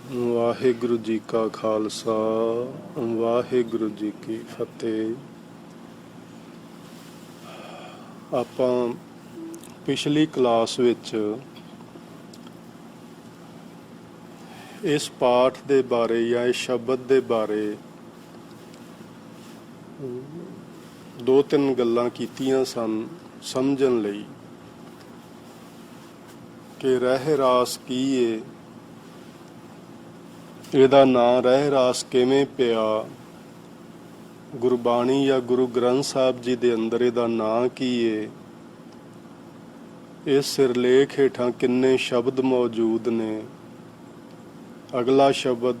ਵਾਹਿਗੁਰੂ ਜੀ ਕਾ ਖਾਲਸਾ, ਵਾਹਿਗੁਰੂ ਜੀ ਕੀ ਫਤਿਹ। ਆਪਾਂ ਪਿਛਲੀ ਕਲਾਸ ਵਿੱਚ ਇਸ ਪਾਠ ਦੇ ਬਾਰੇ ਜਾਂ ਇਸ ਸ਼ਬਦ ਦੇ ਬਾਰੇ ਦੋ ਤਿੰਨ ਗੱਲਾਂ ਕੀਤੀਆਂ ਸਨ ਸਮਝਣ ਲਈ ਕਿ ਰਹਿ ਰਾਸ ਕੀ ਏ, ਇਹਦਾ ਨਾਂ ਰਹਿ ਰਾਸ ਕਿਵੇਂ ਪਿਆ, ਗੁਰਬਾਣੀ ਜਾਂ ਗੁਰੂ ਗ੍ਰੰਥ ਸਾਹਿਬ ਜੀ ਦੇ ਅੰਦਰ ਇਹਦਾ ਨਾਂ ਕੀ ਏ, ਇਸ ਸਿਰਲੇਖ ਹੇਠਾਂ ਕਿੰਨੇ ਸ਼ਬਦ ਮੌਜੂਦ ਨੇ। ਅਗਲਾ ਸ਼ਬਦ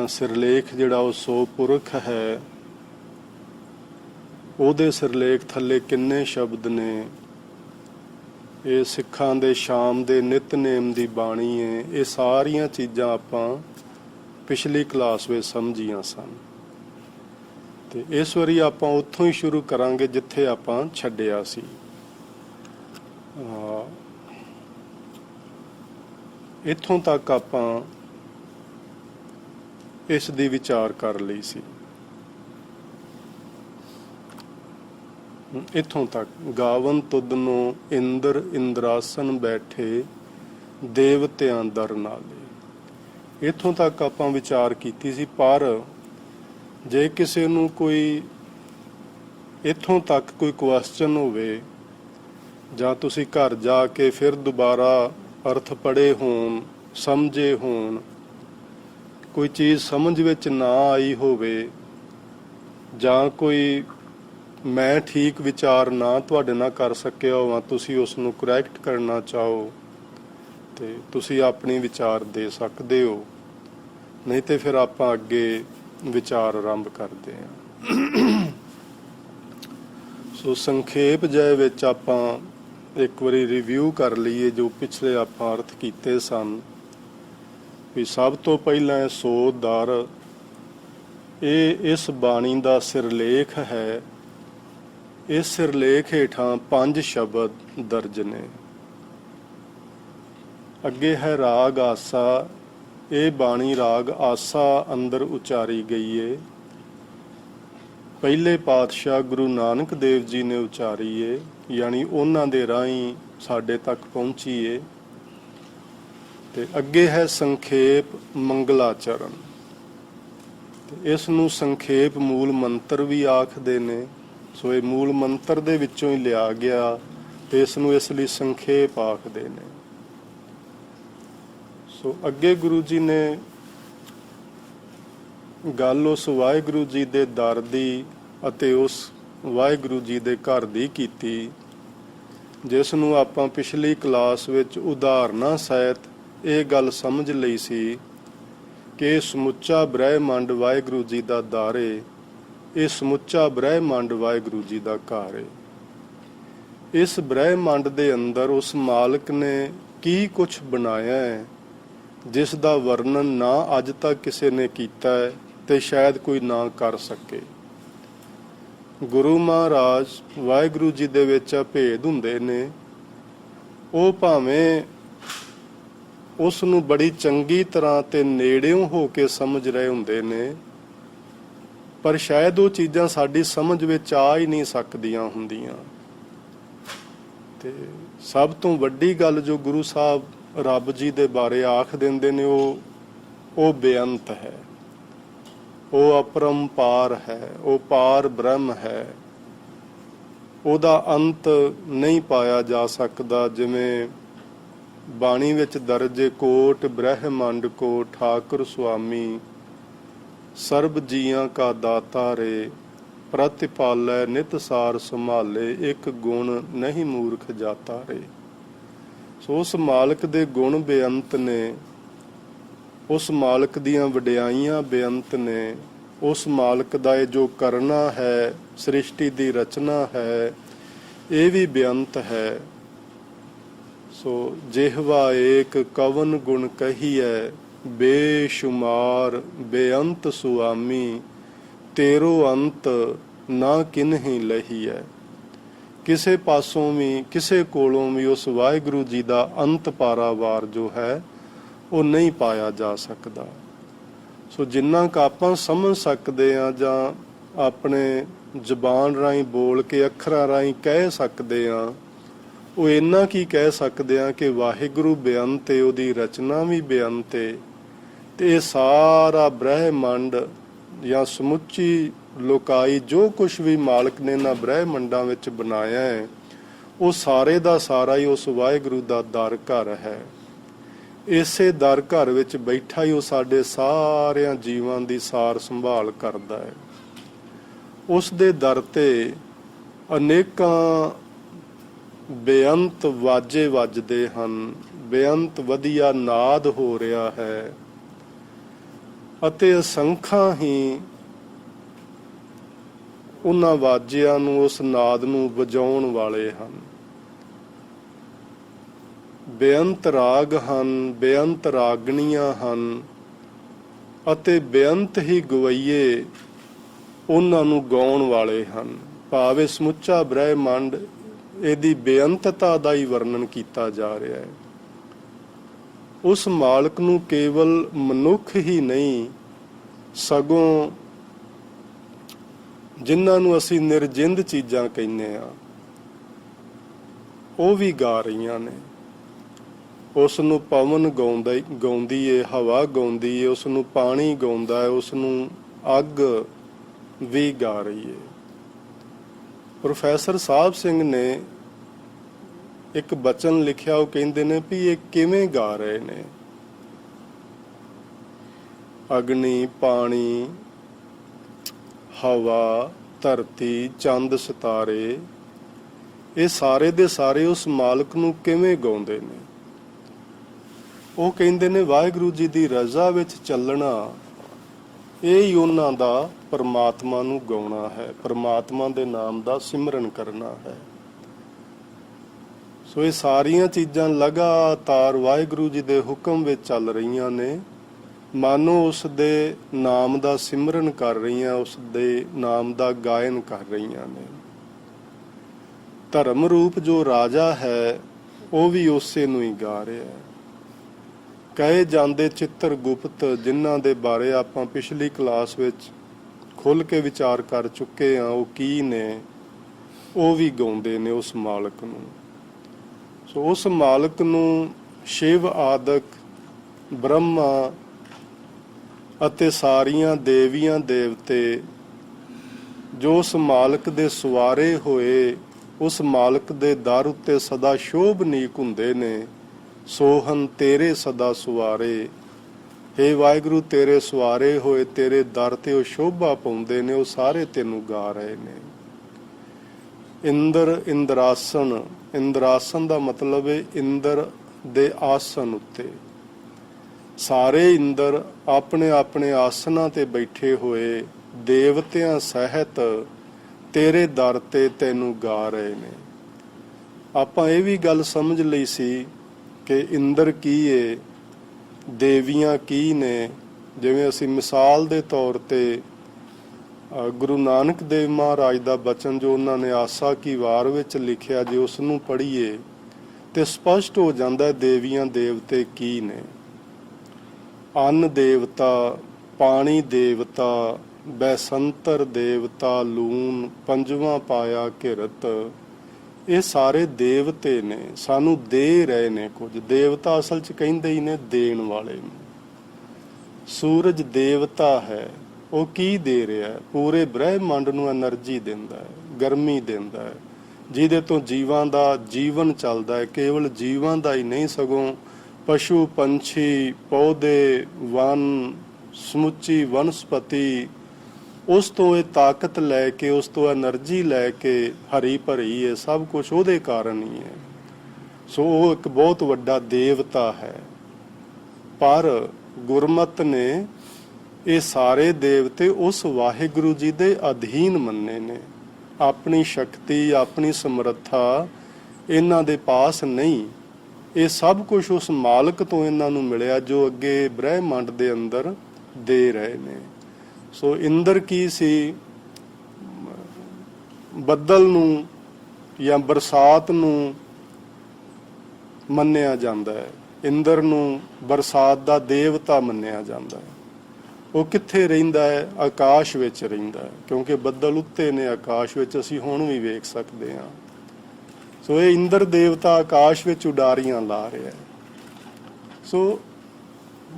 ਸਿਰਲੇਖ ਜਿਹੜਾ ਉਹ ਸੋ ਪੁਰਖ ਹੈ, ਉਹਦੇ ਸਿਰਲੇਖ ਥੱਲੇ ਕਿੰਨੇ ਸ਼ਬਦ ਨੇ। ਇਹ ਸਿੱਖਾਂ ਦੇ ਸ਼ਾਮ ਦੇ ਨਿਤਨੇਮ ਦੀ ਬਾਣੀ ਹੈ। ਇਹ ਸਾਰੀਆਂ ਚੀਜ਼ਾਂ ਆਪਾਂ ਪਿਛਲੀ ਕਲਾਸ ਵਿੱਚ ਸਮਝੀਆਂ ਸਨ ਤੇ ਇਸ ਵਾਰੀ ਆਪਾਂ ਉੱਥੋਂ ਹੀ ਸ਼ੁਰੂ ਕਰਾਂਗੇ ਜਿੱਥੇ ਆਪਾਂ ਛੱਡਿਆ ਸੀ। ਇੱਥੋਂ ਤੱਕ ਆਪਾਂ ਇਸ ਦੀ ਵਿਚਾਰ ਕਰ ਲਈ ਸੀ। ਇੱਥੋਂ ਤੱਕ ਗਾਵਨ ਤੁਧਨੋਂ ਇੰਦਰ ਇੰਦਰਾਸਨ ਬੈਠੇ ਦੇਵਤਿਆਂ ਦਰ ਨਾਲੇ, ਇੱਥੋਂ ਤੱਕ ਆਪਾਂ ਵਿਚਾਰ ਕੀਤੀ ਸੀ। ਪਰ ਜੇ ਕਿਸੇ ਨੂੰ ਕੋਈ ਇੱਥੋਂ ਤੱਕ ਕੋਈ ਕੁਐਸਚਨ ਹੋਵੇ ਜਾਂ ਤੁਸੀਂ ਘਰ ਜਾ ਕੇ ਫਿਰ ਦੁਬਾਰਾ ਅਰਥ ਪੜ੍ਹੇ ਹੋਣ, ਸਮਝੇ ਹੋਣ, ਕੋਈ ਚੀਜ਼ ਸਮਝ ਵਿੱਚ ਨਾ ਆਈ ਹੋਵੇ ਜਾਂ ਕੋਈ ਮੈਂ ਠੀਕ ਵਿਚਾਰ ਨਾ ਤੁਹਾਡੇ ਨਾਲ ਕਰ ਸਕਿਆ ਹੋਵਾਂ, ਤੁਸੀਂ ਉਸ ਨੂੰ ਕਰੈਕਟ ਕਰਨਾ ਚਾਹੋ ਤੇ ਤੁਸੀਂ ਆਪਣੀ ਵਿਚਾਰ ਦੇ ਸਕਦੇ ਹੋ। ਨਹੀਂ ਤੇ ਫਿਰ ਆਪਾਂ ਅੱਗੇ ਵਿਚਾਰ ਆਰੰਭ ਕਰਦੇ ਹਾਂ। ਸੋ ਸੰਖੇਪ ਜਿਹੇ ਵਿੱਚ ਆਪਾਂ ਇੱਕ ਵਾਰੀ ਰਿਵਿਊ ਕਰ ਲਈਏ ਜੋ ਪਿਛਲੇ ਆਪਾਂ ਅਰਥ ਕੀਤੇ ਸਨ। ਵੀ ਸਭ ਤੋਂ ਪਹਿਲਾਂ ਇਹ ਸੋ ਦਰ, ਇਹ ਇਸ ਬਾਣੀ ਦਾ ਸਿਰਲੇਖ ਹੈ। ਇਸ ਸਿਰਲੇਖ ਹੇਠਾਂ 5 ਸ਼ਬਦ ਦਰਜ ਨੇ। ਅੱਗੇ ਹੈ ਰਾਗ ਆਸਾ। ਇਹ ਬਾਣੀ ਰਾਗ ਆਸਾ ਅੰਦਰ ਉਚਾਰੀ ਗਈ ਏ। ਪਹਿਲੇ ਪਾਤਸ਼ਾਹ ਗੁਰੂ ਨਾਨਕ ਦੇਵ ਜੀ ਨੇ ਉਚਾਰੀ ਏ, ਯਾਨੀ ਉਹਨਾਂ ਦੇ ਰਾਹੀਂ ਸਾਡੇ ਤੱਕ ਪਹੁੰਚੀ ਏ। ਤੇ ਅੱਗੇ ਹੈ ਸੰਖੇਪ ਮੰਗਲਾਚਰਨ। ਇਸ ਨੂੰ ਸੰਖੇਪ ਮੂਲ ਮੰਤਰ ਵੀ ਆਖਦੇ ਨੇ। ਸੋ ਇਹ ਮੂਲ ਮੰਤਰ ਦੇ ਵਿੱਚੋਂ ਹੀ ਲਿਆ ਗਿਆ ਤੇ ਇਸ ਨੂੰ ਇਸ ਲਈ ਸੰਖੇਪ ਆਖਦੇ ਨੇ। ਸੋ ਅੱਗੇ ਗੁਰੂ ਜੀ ਨੇ ਗੱਲ ਉਸ ਵਾਹਿਗੁਰੂ ਜੀ ਦੇ ਦਰ ਦੀ ਅਤੇ ਉਸ ਵਾਹਿਗੁਰੂ ਜੀ ਦੇ ਘਰ ਦੀ ਕੀਤੀ, ਜਿਸ ਨੂੰ ਆਪਾਂ ਪਿਛਲੀ ਕਲਾਸ ਵਿੱਚ ਉਦਾਹਰਨਾਂ ਸਹਿਤ ਇਹ ਗੱਲ ਸਮਝ ਲਈ ਸੀ ਕਿ ਸਮੁੱਚਾ ਬ੍ਰਹਿਮੰਡ ਵਾਹਿਗੁਰੂ ਜੀ ਦਾ ਦਰ ਏ। ਇਹ ਸਮੁੱਚਾ ਬ੍ਰਹਿਮੰਡ ਵਾਹਿਗੁਰੂ ਜੀ ਦਾ ਘਰ ਏ। ਇਸ ਬ੍ਰਹਿਮੰਡ ਦੇ ਅੰਦਰ ਉਸ ਮਾਲਕ ਨੇ ਕੀ ਕੁਛ ਬਣਾਇਆ ਹੈ ਜਿਸ ਦਾ ਵਰਣਨ ਨਾ ਅੱਜ ਤੱਕ ਕਿਸੇ ਨੇ ਕੀਤਾ ਹੈ ਤੇ ਸ਼ਾਇਦ ਕੋਈ ਨਾ ਕਰ ਸਕੇ। ਗੁਰੂ ਮਹਾਰਾਜ ਵਾਹਿਗੁਰੂ ਜੀ ਦੇ ਵਿੱਚ ਭੇਦ ਹੁੰਦੇ ਨੇ। ਉਹ ਭਾਵੇਂ ਉਸ ਨੂੰ ਬੜੀ ਚੰਗੀ ਤਰ੍ਹਾਂ ਤੇ ਨੇੜਿਓਂ ਹੋ ਕੇ ਸਮਝ ਰਹੇ ਹੁੰਦੇ ਨੇ, ਪਰ ਸ਼ਾਇਦ ਉਹ ਚੀਜ਼ਾਂ ਸਾਡੀ ਸਮਝ ਵਿੱਚ ਆ ਹੀ ਨਹੀਂ ਸਕਦੀਆਂ ਹੁੰਦੀਆਂ। ਤੇ ਸਭ ਤੋਂ ਵੱਡੀ ਗੱਲ ਜੋ ਗੁਰੂ ਸਾਹਿਬ ਰੱਬ ਜੀ ਦੇ ਬਾਰੇ ਆਖ ਦਿੰਦੇ ਨੇ, ਉਹ ਬੇਅੰਤ ਹੈ, ਉਹ ਅਪਰੰਪਾਰ ਹੈ, ਉਹ ਪਾਰ ਬ੍ਰਹਮ ਹੈ। ਉਹਦਾ ਅੰਤ ਨਹੀਂ ਪਾਇਆ ਜਾ ਸਕਦਾ। ਜਿਵੇਂ ਬਾਣੀ ਵਿੱਚ ਦਰਜ ਕੋਟ ਬ੍ਰਹਿਮੰਡ ਕੋ ਠਾਕੁਰ ਸੁਆਮੀ, ਸਰਬ ਜੀਆਂ ਕਾ ਦਾਤਾ ਰੇ, ਪ੍ਰਤਿਪਾਲੈ ਨਿਤ ਸਾਰ ਸੰਭਾਲੇ, ਇੱਕ ਗੁਣ ਨਹੀਂ ਮੂਰਖ ਜਾਤਾ ਰੇ। ਸੋ ਉਸ ਮਾਲਕ ਦੇ ਗੁਣ ਬੇਅੰਤ ਨੇ, ਉਸ ਮਾਲਕ ਦੀਆਂ ਵਡਿਆਈਆਂ ਬੇਅੰਤ ਨੇ। ਉਸ ਮਾਲਕ ਦਾ ਇਹ ਜੋ ਕਰਨਾ ਹੈ, ਸ੍ਰਿਸ਼ਟੀ ਦੀ ਰਚਨਾ ਹੈ, ਇਹ ਵੀ ਬੇਅੰਤ ਹੈ। ਸੋ ਜਿਹਵਾ ਏਕ ਕਵਨ ਗੁਣ ਕਹੀਐ, ਬੇਸ਼ੁਮਾਰ ਬੇਅੰਤ ਸੁਆਮੀ, ਤੇਰੋ ਅੰਤ ਨਾ ਕਿਨਹੀ ਲਹੀਐ। ਕਿਸੇ ਪਾਸੋਂ ਵੀ, ਕਿਸੇ ਕੋਲੋਂ ਵੀ ਉਸ ਵਾਹਿਗੁਰੂ ਜੀ ਦਾ ਅੰਤ ਪਾਰਾਵਾਰ ਜੋ ਹੈ ਉਹ ਨਹੀਂ ਪਾਇਆ ਜਾ ਸਕਦਾ। ਸੋ ਜਿੰਨਾ ਕੁ ਆਪਾਂ ਸਮਝ ਸਕਦੇ ਹਾਂ ਜਾਂ ਆਪਣੇ ਜ਼ੁਬਾਨ ਰਾਹੀਂ ਬੋਲ ਕੇ ਅੱਖਰਾਂ ਰਾਹੀਂ ਕਹਿ ਸਕਦੇ ਹਾਂ, ਉਹ ਇੰਨਾ ਕੀ ਕਹਿ ਸਕਦੇ ਹਾਂ ਕਿ ਵਾਹਿਗੁਰੂ ਬੇਅੰਤ ਏ, ਉਹਦੀ ਰਚਨਾ ਵੀ ਬੇਅੰਤ ਏ, ਤੇ ਇਹ ਸਾਰਾ ਬ੍ਰਹਿਮੰਡ ਜਾਂ ਸਮੁੱਚੀ ਲੋਕਾਈ ਜੋ ਕੁਛ ਵੀ ਮਾਲਕ ਨੇ ਇਹਨਾਂ ਬ੍ਰਹਿਮੰਡਾਂ ਵਿੱਚ ਬਣਾਇਆ ਹੈ, ਉਹ ਸਾਰੇ ਦਾ ਸਾਰਾ ਹੀ ਉਸ ਵਾਹਿਗੁਰੂ ਦਾ ਦਰ ਘਰ ਹੈ। ਇਸੇ ਦਰ ਘਰ ਵਿੱਚ ਬੈਠਾ ਹੀ ਉਹ ਸਾਡੇ ਸਾਰਿਆਂ ਜੀਵਾਂ ਦੀ ਸਾਰ ਸੰਭਾਲ ਕਰਦਾ ਹੈ। ਉਸ ਦੇ ਦਰ ਤੇ ਅਨੇਕਾਂ ਬੇਅੰਤ ਵਾਜੇ ਵੱਜਦੇ ਹਨ, ਬੇਅੰਤ ਵਧੀਆ ਨਾਦ ਹੋ ਰਿਹਾ ਹੈ, ਅਤੇ ਅਸੰਖਾਂ ਹੀ ਉਹਨਾਂ ਵਾਜਿਆਂ ਨੂੰ, ਉਸ ਨਾਦ ਨੂੰ ਵਜਾਉਣ ਵਾਲੇ ਹਨ। ਬੇਅੰਤ ਰਾਗ ਹਨ, ਬੇਅੰਤ ਰਾਗਣੀਆਂ ਹਨ, ਅਤੇ ਬੇਅੰਤ ਹੀ ਗਵਈਏ ਉਹਨਾਂ ਨੂੰ ਗਾਉਣ ਵਾਲੇ ਹਨ। ਭਾਵੇਂ ਸਮੁੱਚਾ ਬ੍ਰਹਿਮੰਡ ਇਹਦੀ ਬੇਅੰਤਤਾ ਦਾ ਹੀ ਵਰਣਨ ਕੀਤਾ ਜਾ ਰਿਹਾ ਹੈ। ਉਸ ਮਾਲਕ ਨੂੰ ਕੇਵਲ ਮਨੁੱਖ ਹੀ ਨਹੀਂ, ਸਗੋਂ ਜਿਨ੍ਹਾਂ ਨੂੰ ਅਸੀਂ ਨਿਰਜਿੰਦ ਚੀਜ਼ਾਂ ਕਹਿੰਦੇ ਆ, ਉਹ ਵੀ ਗਾ ਰਹੀਆਂ ਨੇ। ਉਸ ਨੂੰ ਪਵਨ ਗਾਉਂਦੀ ਏ, ਹਵਾ ਗਾਉਂਦੀ ਏ, ਉਸ ਨੂੰ ਪਾਣੀ ਗਾਉਂਦਾ ਹੈ, ਉਸ ਨੂੰ ਅੱਗ ਵੀ ਗਾ ਰਹੀ ਹੈ। ਪ੍ਰੋਫੈਸਰ ਸਾਹਿਬ ਸਿੰਘ ਨੇ ਇੱਕ ਬਚਨ ਲਿਖਿਆ, ਉਹ ਕਹਿੰਦੇ ਨੇ ਵੀ ਇਹ ਕਿਵੇਂ ਗਾ ਰਹੇ ਨੇ। ਅਗਨੀ, ਪਾਣੀ, ਹਵਾ, ਧਰਤੀ, ਚੰਦ, ਸਿਤਾਰੇ, ਇਹ ਸਾਰੇ ਦੇ ਸਾਰੇ ਉਸ ਮਾਲਕ ਨੂੰ ਕਿਵੇਂ ਗਾਉਂਦੇ ਨੇ। ਉਹ ਕਹਿੰਦੇ ਨੇ ਵਾਹਿਗੁਰੂ ਜੀ ਦੀ ਰਜ਼ਾ ਵਿੱਚ ਚੱਲਣਾ, ਇਹ ਹੀ ਉਹਨਾਂ ਦਾ ਪਰਮਾਤਮਾ ਨੂੰ ਗਾਉਣਾ ਹੈ, ਪਰਮਾਤਮਾ ਦੇ ਨਾਮ ਦਾ ਸਿਮਰਨ ਕਰਨਾ ਹੈ। ਸੋ ਇਹ ਸਾਰੀਆਂ ਚੀਜ਼ਾਂ ਲਗਾਤਾਰ ਵਾਹਿਗੁਰੂ ਜੀ ਦੇ ਹੁਕਮ ਵਿੱਚ ਚੱਲ ਰਹੀਆਂ ਨੇ, ਮਾਨੋ ਉਸ ਦੇ ਨਾਮ ਦਾ ਸਿਮਰਨ ਕਰ ਰਹੀਆਂ, ਉਸ ਦੇ ਨਾਮ ਦਾ ਗਾਇਨ ਕਰ ਰਹੀਆਂ ਨੇ। ਧਰਮ ਰੂਪ ਜੋ ਰਾਜਾ ਹੈ, ਉਹ ਵੀ ਉਸੇ ਨੂੰ ਹੀ ਗਾ ਰਿਹਾ ਹੈ। ਕਹੇ ਜਾਂਦੇ ਚਿੱਤਰ ਗੁਪਤ, ਜਿਨ੍ਹਾਂ ਦੇ ਬਾਰੇ ਆਪਾਂ ਪਿਛਲੀ ਕਲਾਸ ਵਿੱਚ ਖੁੱਲ੍ਹ ਕੇ ਵਿਚਾਰ ਕਰ ਚੁੱਕੇ ਹਾਂ, ਉਹ ਕੀ ਨੇ, ਉਹ ਵੀ ਗਾਉਂਦੇ ਨੇ ਉਸ ਮਾਲਕ ਨੂੰ। ਸੋ ਉਸ ਮਾਲਕ ਨੂੰ ਸ਼ਿਵ ਆਦਿਕ, ਬ੍ਰਹਮਾ ਅਤੇ ਸਾਰੀਆਂ ਦੇਵੀਆਂ ਦੇਵਤੇ ਜੋ ਉਸ ਮਾਲਕ ਦੇ ਸਵਾਰੇ ਹੋਏ, ਉਸ ਮਾਲਕ ਦੇ ਦਰ ਉੱਤੇ ਸਦਾ ਸ਼ੋਭਨੀਕ ਹੁੰਦੇ ਨੇ। ਸੋਹਨ ਤੇਰੇ ਸਦਾ ਸੁਆਰੇ, ਹੇ ਵਾਹਿਗੁਰੂ ਤੇਰੇ ਸਵਾਰੇ ਹੋਏ ਤੇਰੇ ਦਰ ਤੇ ਉਹ ਸ਼ੋਭਾ ਪਾਉਂਦੇ ਨੇ, ਉਹ ਸਾਰੇ ਤੈਨੂੰ ਗਾ ਰਹੇ ਨੇ। ਇੰਦਰ, ਇੰਦਰਾਸਨ, ਇੰਦਰਾਸਨ ਦਾ ਮਤਲਬ ਹੈ ਇੰਦਰ ਦੇ ਆਸਨ ਉੱਤੇ। ਸਾਰੇ ਇੰਦਰ ਆਪਣੇ ਆਪਣੇ ਆਸਨਾਂ ਤੇ ਬੈਠੇ ਹੋਏ ਦੇਵਤਿਆਂ ਸਹਿਤ ਤੇਰੇ ਦਰ ਤੇ ਤੈਨੂੰ ਗਾ ਰਹੇ ਨੇ। ਆਪਾਂ ਇਹ ਵੀ ਗੱਲ ਸਮਝ ਲਈ ਸੀ ਕਿ ਇੰਦਰ ਕੀ ਏ, ਦੇਵੀਆਂ ਕੀ ਨੇ। ਜਿਵੇਂ ਅਸੀਂ ਮਿਸਾਲ ਦੇ ਤੌਰ ਤੇ ਗੁਰੂ ਨਾਨਕ ਦੇਵ ਮਹਾਰਾਜ ਦਾ ਬਚਨ ਜੋ ਉਹਨਾਂ ਨੇ ਆਸਾ ਕੀ ਵਾਰ ਵਿੱਚ ਲਿਖਿਆ, ਜੇ ਉਸ ਨੂੰ ਪੜ੍ਹੀਏ ਤੇ ਸਪਸ਼ਟ ਹੋ ਜਾਂਦਾ ਦੇਵੀਆਂ ਦੇਵਤੇ ਕੀ ਨੇ। ਅੰਨ ਦੇਵਤਾ, ਪਾਣੀ ਦੇਵਤਾ, ਬੈਸੰਤਰ ਦੇਵਤਾ, ਲੂਣ, ਪੰਜਵਾਂ ਪਾਇਆ ਘਿਰਤ, ਇਹ ਸਾਰੇ ਦੇਵਤੇ ਨੇ, ਸਾਨੂੰ ਦੇ ਰਹੇ ਨੇ ਕੁਝ। ਦੇਵਤਾ ਅਸਲ 'ਚ ਕਹਿੰਦੇ ਹੀ ਨੇ ਦੇਣ ਵਾਲੇ ਨੂੰ। ਸੂਰਜ ਦੇਵਤਾ ਹੈ, ਉਹ ਕੀ ਦੇ ਰਿਹਾ ਹੈ? ਪੂਰੇ ਬ੍ਰਹਿਮੰਡ ਨੂੰ એનર્ਜੀ ਦਿੰਦਾ ਹੈ, ਗਰਮੀ ਦਿੰਦਾ ਹੈ, ਜਿਹਦੇ ਤੋਂ ਜੀਵਾਂ ਦਾ ਜੀਵਨ ਚੱਲਦਾ ਹੈ। ਕੇਵਲ ਜੀਵਾਂ ਦਾ ਹੀ ਨਹੀਂ, ਸਗੋਂ ਪਸ਼ੂ, ਪੰਛੀ, ਪੌਦੇ, ਵਨ, ਸਮੁੱਚੀ ਵਨਸਪਤੀ, ਉਸ ਤੋਂ ਇਹ ਤਾਕਤ ਲੈ ਕੇ, ਉਸ ਤੋਂ એનર્ਜੀ ਲੈ ਕੇ ਹਰੀ ਭਰੀ ਹੈ। ਸਭ ਕੁਝ ਉਹਦੇ ਕਾਰਨ ਹੀ ਹੈ। ਸੋ ਉਹ ਇੱਕ ਬਹੁਤ ਵੱਡਾ ਦੇਵਤਾ ਹੈ। ਪਰ ਗੁਰਮਤ ਨੇ ਇਹ ਸਾਰੇ ਦੇਵਤੇ ਉਸ ਵਾਹਿਗੁਰੂ ਜੀ ਦੇ ਅਧੀਨ ਮੰਨੇ ਨੇ। ਆਪਣੀ ਸ਼ਕਤੀ, ਆਪਣੀ ਸਮਰੱਥਾ ਇਹਨਾਂ ਦੇ ਪਾਸ ਨਹੀਂ। ਇਹ ਸਭ ਕੁਝ ਉਸ ਮਾਲਕ ਤੋਂ ਇਹਨਾਂ ਨੂੰ ਮਿਲਿਆ ਜੋ ਅੱਗੇ ਬ੍ਰਹਿਮੰਡ ਦੇ ਅੰਦਰ ਦੇ ਰਹੇ ਨੇ। ਸੋ ਇੰਦਰ ਕੀ ਸੀ? ਬੱਦਲ ਨੂੰ ਜਾਂ ਬਰਸਾਤ ਨੂੰ ਮੰਨਿਆ ਜਾਂਦਾ ਹੈ। ਇੰਦਰ ਨੂੰ ਬਰਸਾਤ ਦਾ ਦੇਵਤਾ ਮੰਨਿਆ ਜਾਂਦਾ ਹੈ। ਉਹ ਕਿੱਥੇ ਰਹਿੰਦਾ ਹੈ? ਆਕਾਸ਼ ਵਿੱਚ ਰਹਿੰਦਾ ਹੈ, ਕਿਉਂਕਿ ਬੱਦਲ ਉੱਤੇ ਨੇ ਆਕਾਸ਼ ਵਿੱਚ, ਅਸੀਂ ਹੁਣ ਵੀ ਵੇਖ ਸਕਦੇ ਹਾਂ। ਸੋ ਇਹ ਇੰਦਰ ਦੇਵਤਾ ਆਕਾਸ਼ ਵਿੱਚ ਉਡਾਰੀਆਂ ਲਾ ਰਿਹਾ ਹੈ। ਸੋ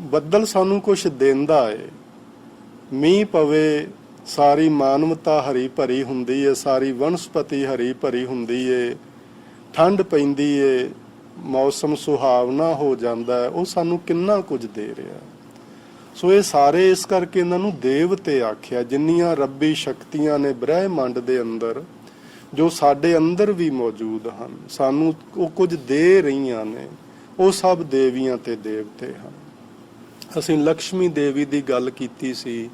ਬੱਦਲ ਸਾਨੂੰ ਕੁਛ ਦਿੰਦਾ ਹੈ, ਮੀਂਹ ਪਵੇ, ਸਾਰੀ ਮਾਨਵਤਾ ਹਰੀ ਭਰੀ ਹੁੰਦੀ ਹੈ, ਸਾਰੀ ਵਨਸਪਤੀ ਹਰੀ ਭਰੀ ਹੁੰਦੀ ਹੈ, ਠੰਡ ਪੈਂਦੀ ਹੈ, ਮੌਸਮ ਸੁਹਾਵਣਾ ਹੋ ਜਾਂਦਾ ਹੈ। ਉਹ ਸਾਨੂੰ ਕਿੰਨਾ ਕੁਝ ਦੇ ਰਿਹਾ। ਸੋ ਇਹ ਸਾਰੇ ਇਸ ਕਰਕੇ ਇਹਨਾਂ ਨੂੰ ਦੇਵਤੇ ਆਖਿਆ। ਜਿੰਨੀਆਂ ਰੱਬੀ ਸ਼ਕਤੀਆਂ ਨੇ ਬ੍ਰਹਿਮੰਡ ਦੇ ਅੰਦਰ, ਜੋ ਸਾਡੇ ਅੰਦਰ ਵੀ ਮੌਜੂਦ ਹਨ, ਸਾਨੂੰ ਉਹ ਕੁਝ ਦੇ ਰਹੀਆਂ ਨੇ, ਉਹ ਸਭ ਦੇਵੀਆਂ ਤੇ ਦੇਵਤੇ ਹਨ। ਅਸੀਂ ਲక్ష్ਮੀ ਦੇਵੀ ਦੀ ਗੱਲ ਕੀਤੀ ਸੀ।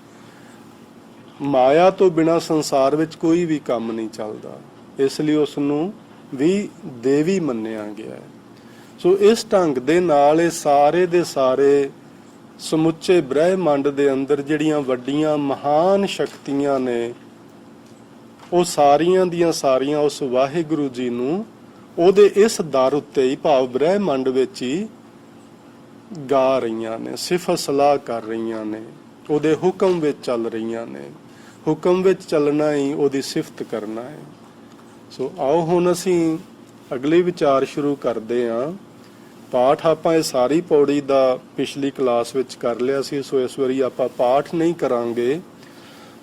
ਮਾਇਆ ਤੋਂ ਬਿਨਾਂ ਸੰਸਾਰ ਵਿੱਚ ਕੋਈ ਵੀ ਕੰਮ ਨਹੀਂ ਚੱਲਦਾ, ਇਸ ਲਈ ਉਸ ਨੂੰ ਵੀ ਦੇਵੀ ਮੰਨਿਆ ਗਿਆ ਹੈ। ਸੋ ਇਸ ਢੰਗ ਦੇ ਨਾਲ ਇਹ ਸਾਰੇ ਦੇ ਸਾਰੇ ਸਮੁੱਚੇ ਬ੍ਰਹਿਮੰਡ ਦੇ ਅੰਦਰ ਜਿਹੜੀਆਂ ਵੱਡੀਆਂ ਮਹਾਨ ਸ਼ਕਤੀਆਂ ਨੇ, ਉਹ ਸਾਰੀਆਂ ਦੀਆਂ ਸਾਰੀਆਂ ਉਸ ਵਾਹਿਗੁਰੂ ਜੀ ਨੂੰ ਉਹਦੇ ਇਸ ਦਰ ਉੱਤੇ ਹੀ, ਭਾਵ ਬ੍ਰਹਿਮੰਡ ਵਿੱਚ ਹੀ ਗਾ ਰਹੀਆਂ ਨੇ, ਸਿਫਤ ਸਲਾਹ ਕਰ ਰਹੀਆਂ ਨੇ, ਉਹਦੇ ਹੁਕਮ ਵਿੱਚ ਚੱਲ ਰਹੀਆਂ ਨੇ। ਹੁਕਮ ਵਿੱਚ ਚੱਲਣਾ ਹੀ ਉਹਦੀ ਸਿਫਤ ਕਰਨਾ ਹੈ। ਸੋ ਆਓ ਹੁਣ ਅਸੀਂ ਅਗਲੇ ਵਿਚਾਰ ਸ਼ੁਰੂ ਕਰਦੇ ਹਾਂ। ਪਾਠ ਆਪਾਂ ਇਹ ਸਾਰੀ ਪੌੜੀ ਦਾ ਪਿਛਲੀ ਕਲਾਸ ਵਿੱਚ ਕਰ ਲਿਆ ਸੀ, ਸੋ ਇਸ ਵਾਰੀ ਆਪਾਂ ਪਾਠ ਨਹੀਂ ਕਰਾਂਗੇ।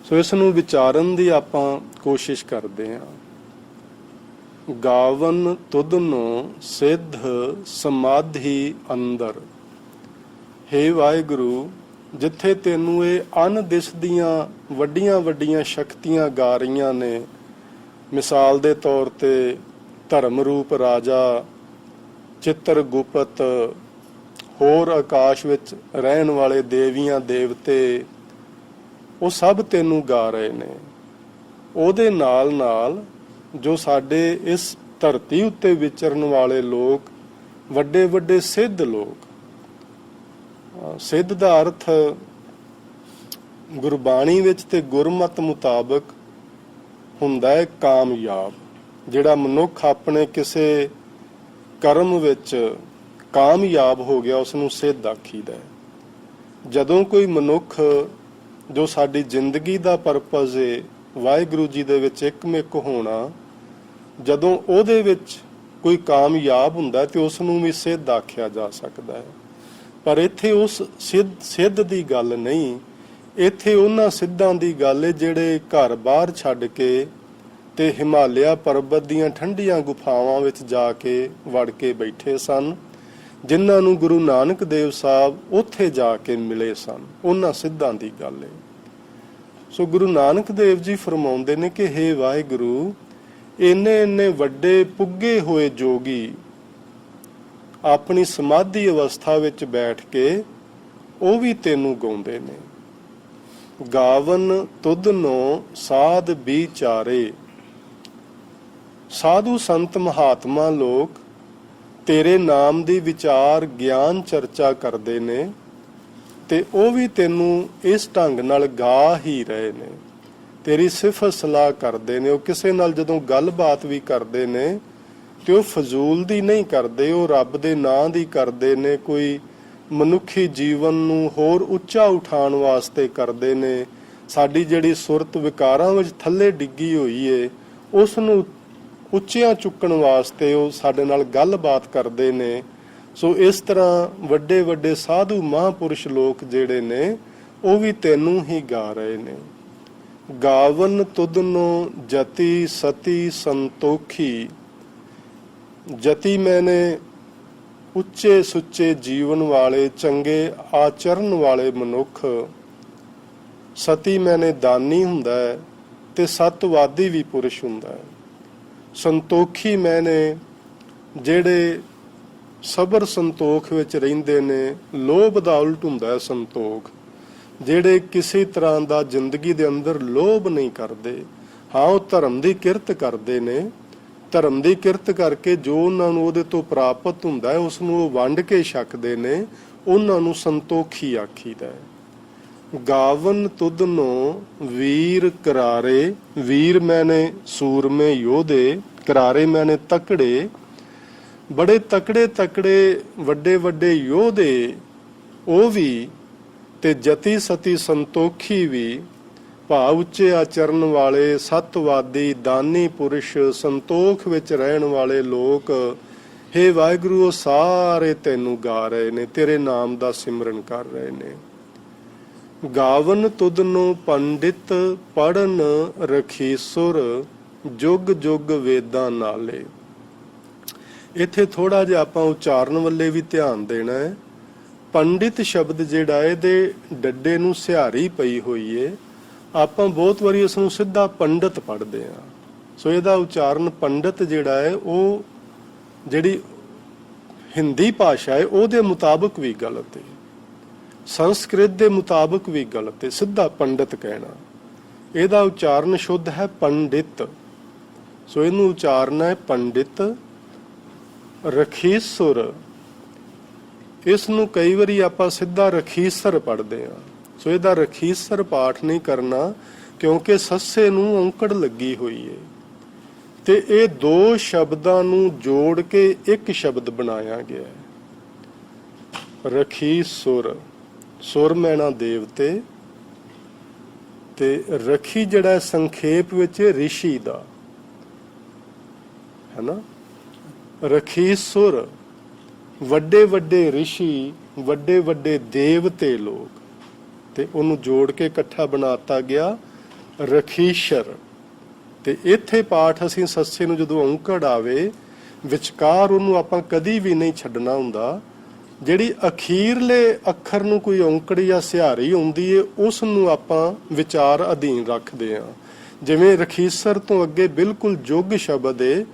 ਸੋ ਇਸ ਨੂੰ ਵਿਚਾਰਨ ਦੀ ਆਪਾਂ ਕੋਸ਼ਿਸ਼ ਕਰਦੇ ਹਾਂ। ਗਾਵਨ ਤੁਧਨੋ ਸਿੱਧ ਸਮਾਧੀ ਅੰਦਰ। ਹੇ ਵਾਹਿਗੁਰੂ, ਜਿੱਥੇ ਤੈਨੂੰ ਇਹ ਅਣਦਿਸਦੀਆਂ ਵੱਡੀਆਂ ਵੱਡੀਆਂ ਸ਼ਕਤੀਆਂ ਗਾ ਰਹੀਆਂ ਨੇ, ਮਿਸਾਲ ਦੇ ਤੌਰ ਤੇ ਧਰਮ ਰੂਪ ਰਾਜਾ, ਚਿੱਤਰ ਗੁਪਤ, ਹੋਰ ਆਕਾਸ਼ ਵਿੱਚ ਰਹਿਣ ਵਾਲੇ ਦੇਵੀਆਂ ਦੇਵਤੇ, ਉਹ ਸਭ ਤੈਨੂੰ ਗਾ ਰਹੇ ਨੇ। ਉਹਦੇ ਨਾਲ ਨਾਲ ਜੋ ਸਾਡੇ ਇਸ ਧਰਤੀ ਉੱਤੇ ਵਿਚਰਨ ਵਾਲੇ ਲੋਕ, ਵੱਡੇ ਵੱਡੇ ਸਿੱਧ ਲੋਕ, ਸਿੱਧ ਦਾ ਅਰਥ ਗੁਰਬਾਣੀ ਵਿੱਚ ਤੇ ਗੁਰਮਤ ਮੁਤਾਬਕ ਹੁੰਦਾ ਹੈ ਕਾਮਯਾਬ। ਜਿਹੜਾ ਮਨੁੱਖ ਆਪਣੇ ਕਿਸੇ ਕਰਮ ਵਿੱਚ ਕਾਮਯਾਬ ਹੋ ਗਿਆ, ਉਸ ਨੂੰ ਸਿੱਧ ਆਖੀਦਾ ਹੈ। ਜਦੋਂ ਕੋਈ ਮਨੁੱਖ, ਜੋ ਸਾਡੀ ਜ਼ਿੰਦਗੀ ਦਾ ਪਰਪਸ ਹੈ ਵਾਹਿਗੁਰੂ ਜੀ ਦੇ ਵਿੱਚ ਇੱਕਮਿਕ ਹੋਣਾ, ਜਦੋਂ ਉਹਦੇ ਵਿੱਚ ਕੋਈ ਕਾਮਯਾਬ ਹੁੰਦਾ ਤੇ ਉਸ ਨੂੰ ਵੀ ਸਿੱਧ ਆਖਿਆ ਜਾ ਸਕਦਾ ਹੈ। ਪਰ ਇੱਥੇ ਉਸ ਸਿੱਧ ਦੀ ਗੱਲ ਨਹੀਂ, ਇੱਥੇ ਉਹਨਾਂ ਸਿੱਧਾਂ ਦੀ ਗੱਲ ਹੈ ਜਿਹੜੇ ਘਰ-ਬਾਰ ਛੱਡ ਕੇ ਤੇ ਹਿਮਾਲਿਆ ਪਰਬਤ ਦੀਆਂ ਠੰਡੀਆਂ ਗੁਫਾਵਾਂ ਵਿੱਚ ਜਾ ਕੇ ਵੜ ਕੇ ਬੈਠੇ ਸਨ, ਜਿਨ੍ਹਾਂ ਨੂੰ ਗੁਰੂ ਨਾਨਕ ਦੇਵ ਸਾਹਿਬ ਉੱਥੇ ਜਾ ਕੇ ਮਿਲੇ ਸਨ। ਉਹਨਾਂ ਸਿੱਧਾਂ ਦੀ ਗੱਲ ਹੈ। ਸੋ ਗੁਰੂ ਨਾਨਕ ਦੇਵ ਜੀ ਫਰਮਾਉਂਦੇ ਨੇ ਕਿ ਹੇ ਵਾਹਿਗੁਰੂ, ਇੰਨੇ ਇੰਨੇ ਵੱਡੇ ਪੁੱਗੇ ਹੋਏ ਜੋਗੀ ਆਪਣੀ ਸਮਾਧੀ ਅਵਸਥਾ ਵਿੱਚ ਬੈਠ ਕੇ ਉਹ ਵੀ ਤੈਨੂੰ ਗਾਉਂਦੇ ਨੇ। ਗਾਵਨ ਤੁਧਨੋ ਸਾਧ ਵਿਚਾਰੇ। ਸਾਧੂ ਸੰਤ ਮਹਾਤਮਾ ਲੋਕ ਤੇਰੇ ਨਾਮ ਦੀ ਵਿਚਾਰ ਗਿਆਨ ਚਰਚਾ ਕਰਦੇ ਨੇ, ਤੇ ਉਹ ਵੀ ਤੈਨੂੰ ਇਸ ਢੰਗ ਨਾਲ ਗਾ ਹੀ ਰਹੇ ਨੇ, ਤੇਰੀ ਸਿਫਤ ਸਲਾਹ ਕਰਦੇ ਨੇ। ਉਹ ਕਿਸੇ ਨਾਲ ਜਦੋਂ ਗੱਲਬਾਤ ਵੀ ਕਰਦੇ ਨੇ ਤੇ ਉਹ ਫਜ਼ੂਲ ਦੀ ਨਹੀਂ ਕਰਦੇ, ਉਹ ਰੱਬ ਦੇ ਨਾਂ ਦੀ ਕਰਦੇ ਨੇ, ਕੋਈ ਮਨੁੱਖੀ ਜੀਵਨ ਨੂੰ ਹੋਰ ਉੱਚਾ ਉਠਾਉਣ ਵਾਸਤੇ ਕਰਦੇ ਨੇ। ਸਾਡੀ ਜਿਹੜੀ ਸੁਰਤ ਵਿਕਾਰਾਂ ਵਿੱਚ ਥੱਲੇ ਡਿੱਗੀ ਹੋਈ ਏ, ਉਸ ਨੂੰ ਉੱਚਿਆਂ ਚੁੱਕਣ ਵਾਸਤੇ ਉਹ ਸਾਡੇ ਨਾਲ ਗੱਲਬਾਤ ਕਰਦੇ ਨੇ। ਸੋ ਇਸ ਤਰ੍ਹਾਂ ਵੱਡੇ ਵੱਡੇ ਸਾਧੂ ਮਹਾਂਪੁਰਸ਼ ਲੋਕ ਜਿਹੜੇ ਨੇ, ਉਹ ਵੀ ਤੈਨੂੰ ਹੀ ਗਾ ਰਹੇ ਨੇ। ਗਾਵਨ ਤੁਧਨੋ ਜਤੀ ਸਤੀ ਸੰਤੋਖੀ। ਜਤੀ ਮੈਨੇ ਉੱਚੇ ਸੁੱਚੇ ਜੀਵਨ ਵਾਲੇ, ਚੰਗੇ ਆਚਰਨ ਵਾਲੇ ਮਨੁੱਖ। ਸਤੀ ਮੈਨੇ ਦਾਨੀ ਹੁੰਦਾ ਹੈ ਤੇ ਸਤਵਾਦੀ ਵੀ ਪੁਰਸ਼ ਹੁੰਦਾ ਹੈ। ਸੰਤੋਖੀ ਮੈਨੇ ਜਿਹੜੇ ਸਬਰ ਸੰਤੋਖ ਵਿੱਚ ਰਹਿੰਦੇ ਨੇ। ਲੋਭ ਦਾ ਉਲਟ ਹੁੰਦਾ ਹੈ ਸੰਤੋਖ, ਜਿਹੜੇ ਕਿਸੇ ਤਰ੍ਹਾਂ ਦਾ ਜ਼ਿੰਦਗੀ ਦੇ ਅੰਦਰ ਲੋਭ ਨਹੀਂ ਕਰਦੇ। ਹਾਂ, ਉਹ ਧਰਮ ਦੀ ਕਿਰਤ ਕਰਦੇ ਨੇ, ਧਰਮ ਦੀ ਕਿਰਤ ਕਰਕੇ ਜੋ ਉਹਨਾਂ ਨੂੰ ਉਹਦੇ ਤੋਂ ਪ੍ਰਾਪਤ ਹੁੰਦਾ ਹੈ ਉਸ ਨੂੰ ਉਹ ਵੰਡ ਕੇ ਛਕਦੇ ਨੇ, ਉਹਨਾਂ ਨੂੰ ਸੰਤੋਖੀ ਆਖੀਦਾ ਹੈ। ਗਾਵਨ ਤੁਧਨੋ ਵੀਰ ਕਰਾਰੇ। ਵੀਰ ਮੈਨੇ ਸੂਰਮੇ ਯੋਧੇ, ਕਰਾਰੇ ਮੈਨੇ ਤਕੜੇ। ਬੜੇ ਤਕੜੇ ਤਕੜੇ ਵੱਡੇ ਵੱਡੇ ਯੋਧੇ ਉਹ ਵੀ ਤੇ ਜਤੀ ਸਤੀ ਸੰਤੋਖੀ ਵੀ, ਭਾਵ ਉੱਚੇ ਆਚਰਨ ਵਾਲੇ, ਸਤਵਾਦੀ, ਦਾਨੀ ਪੁਰਸ਼, ਸੰਤੋਖ ਵਿੱਚ ਰਹਿਣ ਵਾਲੇ ਲੋਕ, ਹੇ ਵਾਹਿਗੁਰੂ, ਉਹ ਸਾਰੇ ਤੈਨੂੰ ਗਾ ਰਹੇ ਨੇ, ਤੇਰੇ ਨਾਮ ਦਾ ਸਿਮਰਨ ਕਰ ਰਹੇ ਨੇ। ਗਾਵਨ ਤੁਧ ਨੂੰ ਪੰਡਿਤ, ਪੜਨ ਰਖੀਸੁਰ, ਜੁਗ ਜੁਗ ਵੇਦਾਂ ਨਾਲੇ। ਇੱਥੇ ਥੋੜਾ ਜਿਹਾ ਆਪਾਂ ਉਚਾਰਨ ਵੱਲੇ ਵੀ ਧਿਆਨ ਦੇਣਾ ਹੈ। ਪੰਡਿਤ ਸ਼ਬਦ ਜਿਹੜਾ ਇਹਦੇ ਡੱਡੇ ਨੂੰ ਸਿਹਾਰੀ ਪਈ ਹੋਈ ਏ, ਆਪਾਂ ਬਹੁਤ ਵਾਰੀ ਇਸ ਨੂੰ ਸਿੱਧਾ ਪੰਡਤ ਪੜ੍ਹਦੇ ਹਾਂ। ਸੋ ਇਹਦਾ ਉਚਾਰਨ ਪੰਡਿਤ ਜਿਹੜਾ ਹੈ ਉਹ ਜਿਹੜੀ ਹਿੰਦੀ ਭਾਸ਼ਾ ਹੈ ਉਹਦੇ ਮੁਤਾਬਕ ਵੀ ਗਲਤ ਹੈ, ਸੰਸਕ੍ਰਿਤ ਦੇ ਮੁਤਾਬਕ ਵੀ ਗਲਤ ਹੈ ਸਿੱਧਾ ਪੰਡਿਤ ਕਹਿਣਾ। ਇਹਦਾ ਉਚਾਰਨ ਸ਼ੁੱਧ ਹੈ ਪੰਡਿਤ। ਸੋ ਇਹਨੂੰ ਉਚਾਰਨਾ ਹੈ ਪੰਡਿਤ ਰਖੀਸੁਰ। ਇਸ ਨੂੰ ਕਈ ਵਾਰੀ ਆਪਾਂ ਸਿੱਧਾ ਰਖੀਸਰ ਪੜ੍ਹਦੇ ਹਾਂ। ਸੋ ਇਹਦਾ ਰਖੀਸਰ ਪਾਠ ਨਹੀਂ ਕਰਨਾ, ਕਿਉਂਕਿ ਸੱਸੇ ਨੂੰ ਔਂਕੜ ਲੱਗੀ ਹੋਈ ਹੈ ਤੇ ਇਹ ਦੋ ਸ਼ਬਦਾਂ ਨੂੰ ਜੋੜ ਕੇ ਇੱਕ ਸ਼ਬਦ ਬਣਾਇਆ ਗਿਆ ਹੈ। ਰਖੀਸੁਰ, ਸੁਰ ਮੈਨਾ ਦੇਵਤੇ, ਤੇ ਰਖੀ ਜਿਹੜਾ ਸੰਖੇਪ ਵਿੱਚ ਰਿਸ਼ੀ ਦਾ ਹੈ ਨਾ। ਰਖੀਸੁਰ ਵੱਡੇ ਵੱਡੇ ਰਿਸ਼ੀ, ਵੱਡੇ ਵੱਡੇ ਦੇਵਤੇ ਲੋਕ, ਤੇ ਉਹਨੂੰ ਜੋੜ ਕੇ ਇਕੱਠਾ ਬਣਾਤਾ ਗਿਆ ਰਖੀਸ਼ਰ। ਤੇ ਇੱਥੇ ਪਾਠ ਅਸੀਂ ਸੱਸੇ ਨੂੰ ਜਦੋਂ ਔਂਕੜ ਆਵੇ ਵਿਚਕਾਰ ਉਹਨੂੰ ਆਪਾਂ ਕਦੀ ਵੀ ਨਹੀਂ ਛੱਡਣਾ ਹੁੰਦਾ। ਜਿਹੜੀ ਅਖੀਰਲੇ ਅੱਖਰ ਨੂੰ ਕੋਈ ਔਂਕੜ ਜਾਂ ਸਿਹਾਰੀ ਆਉਂਦੀ ਏ ਉਸ ਨੂੰ ਆਪਾਂ ਵਿਚਾਰ ਅਧੀਨ ਰੱਖਦੇ ਹਾਂ। ਜਿਵੇਂ ਰਖੀਸਰ ਤੋਂ ਅੱਗੇ ਬਿਲਕੁਲ ਜੁਗ ਸ਼ਬਦ ਏ,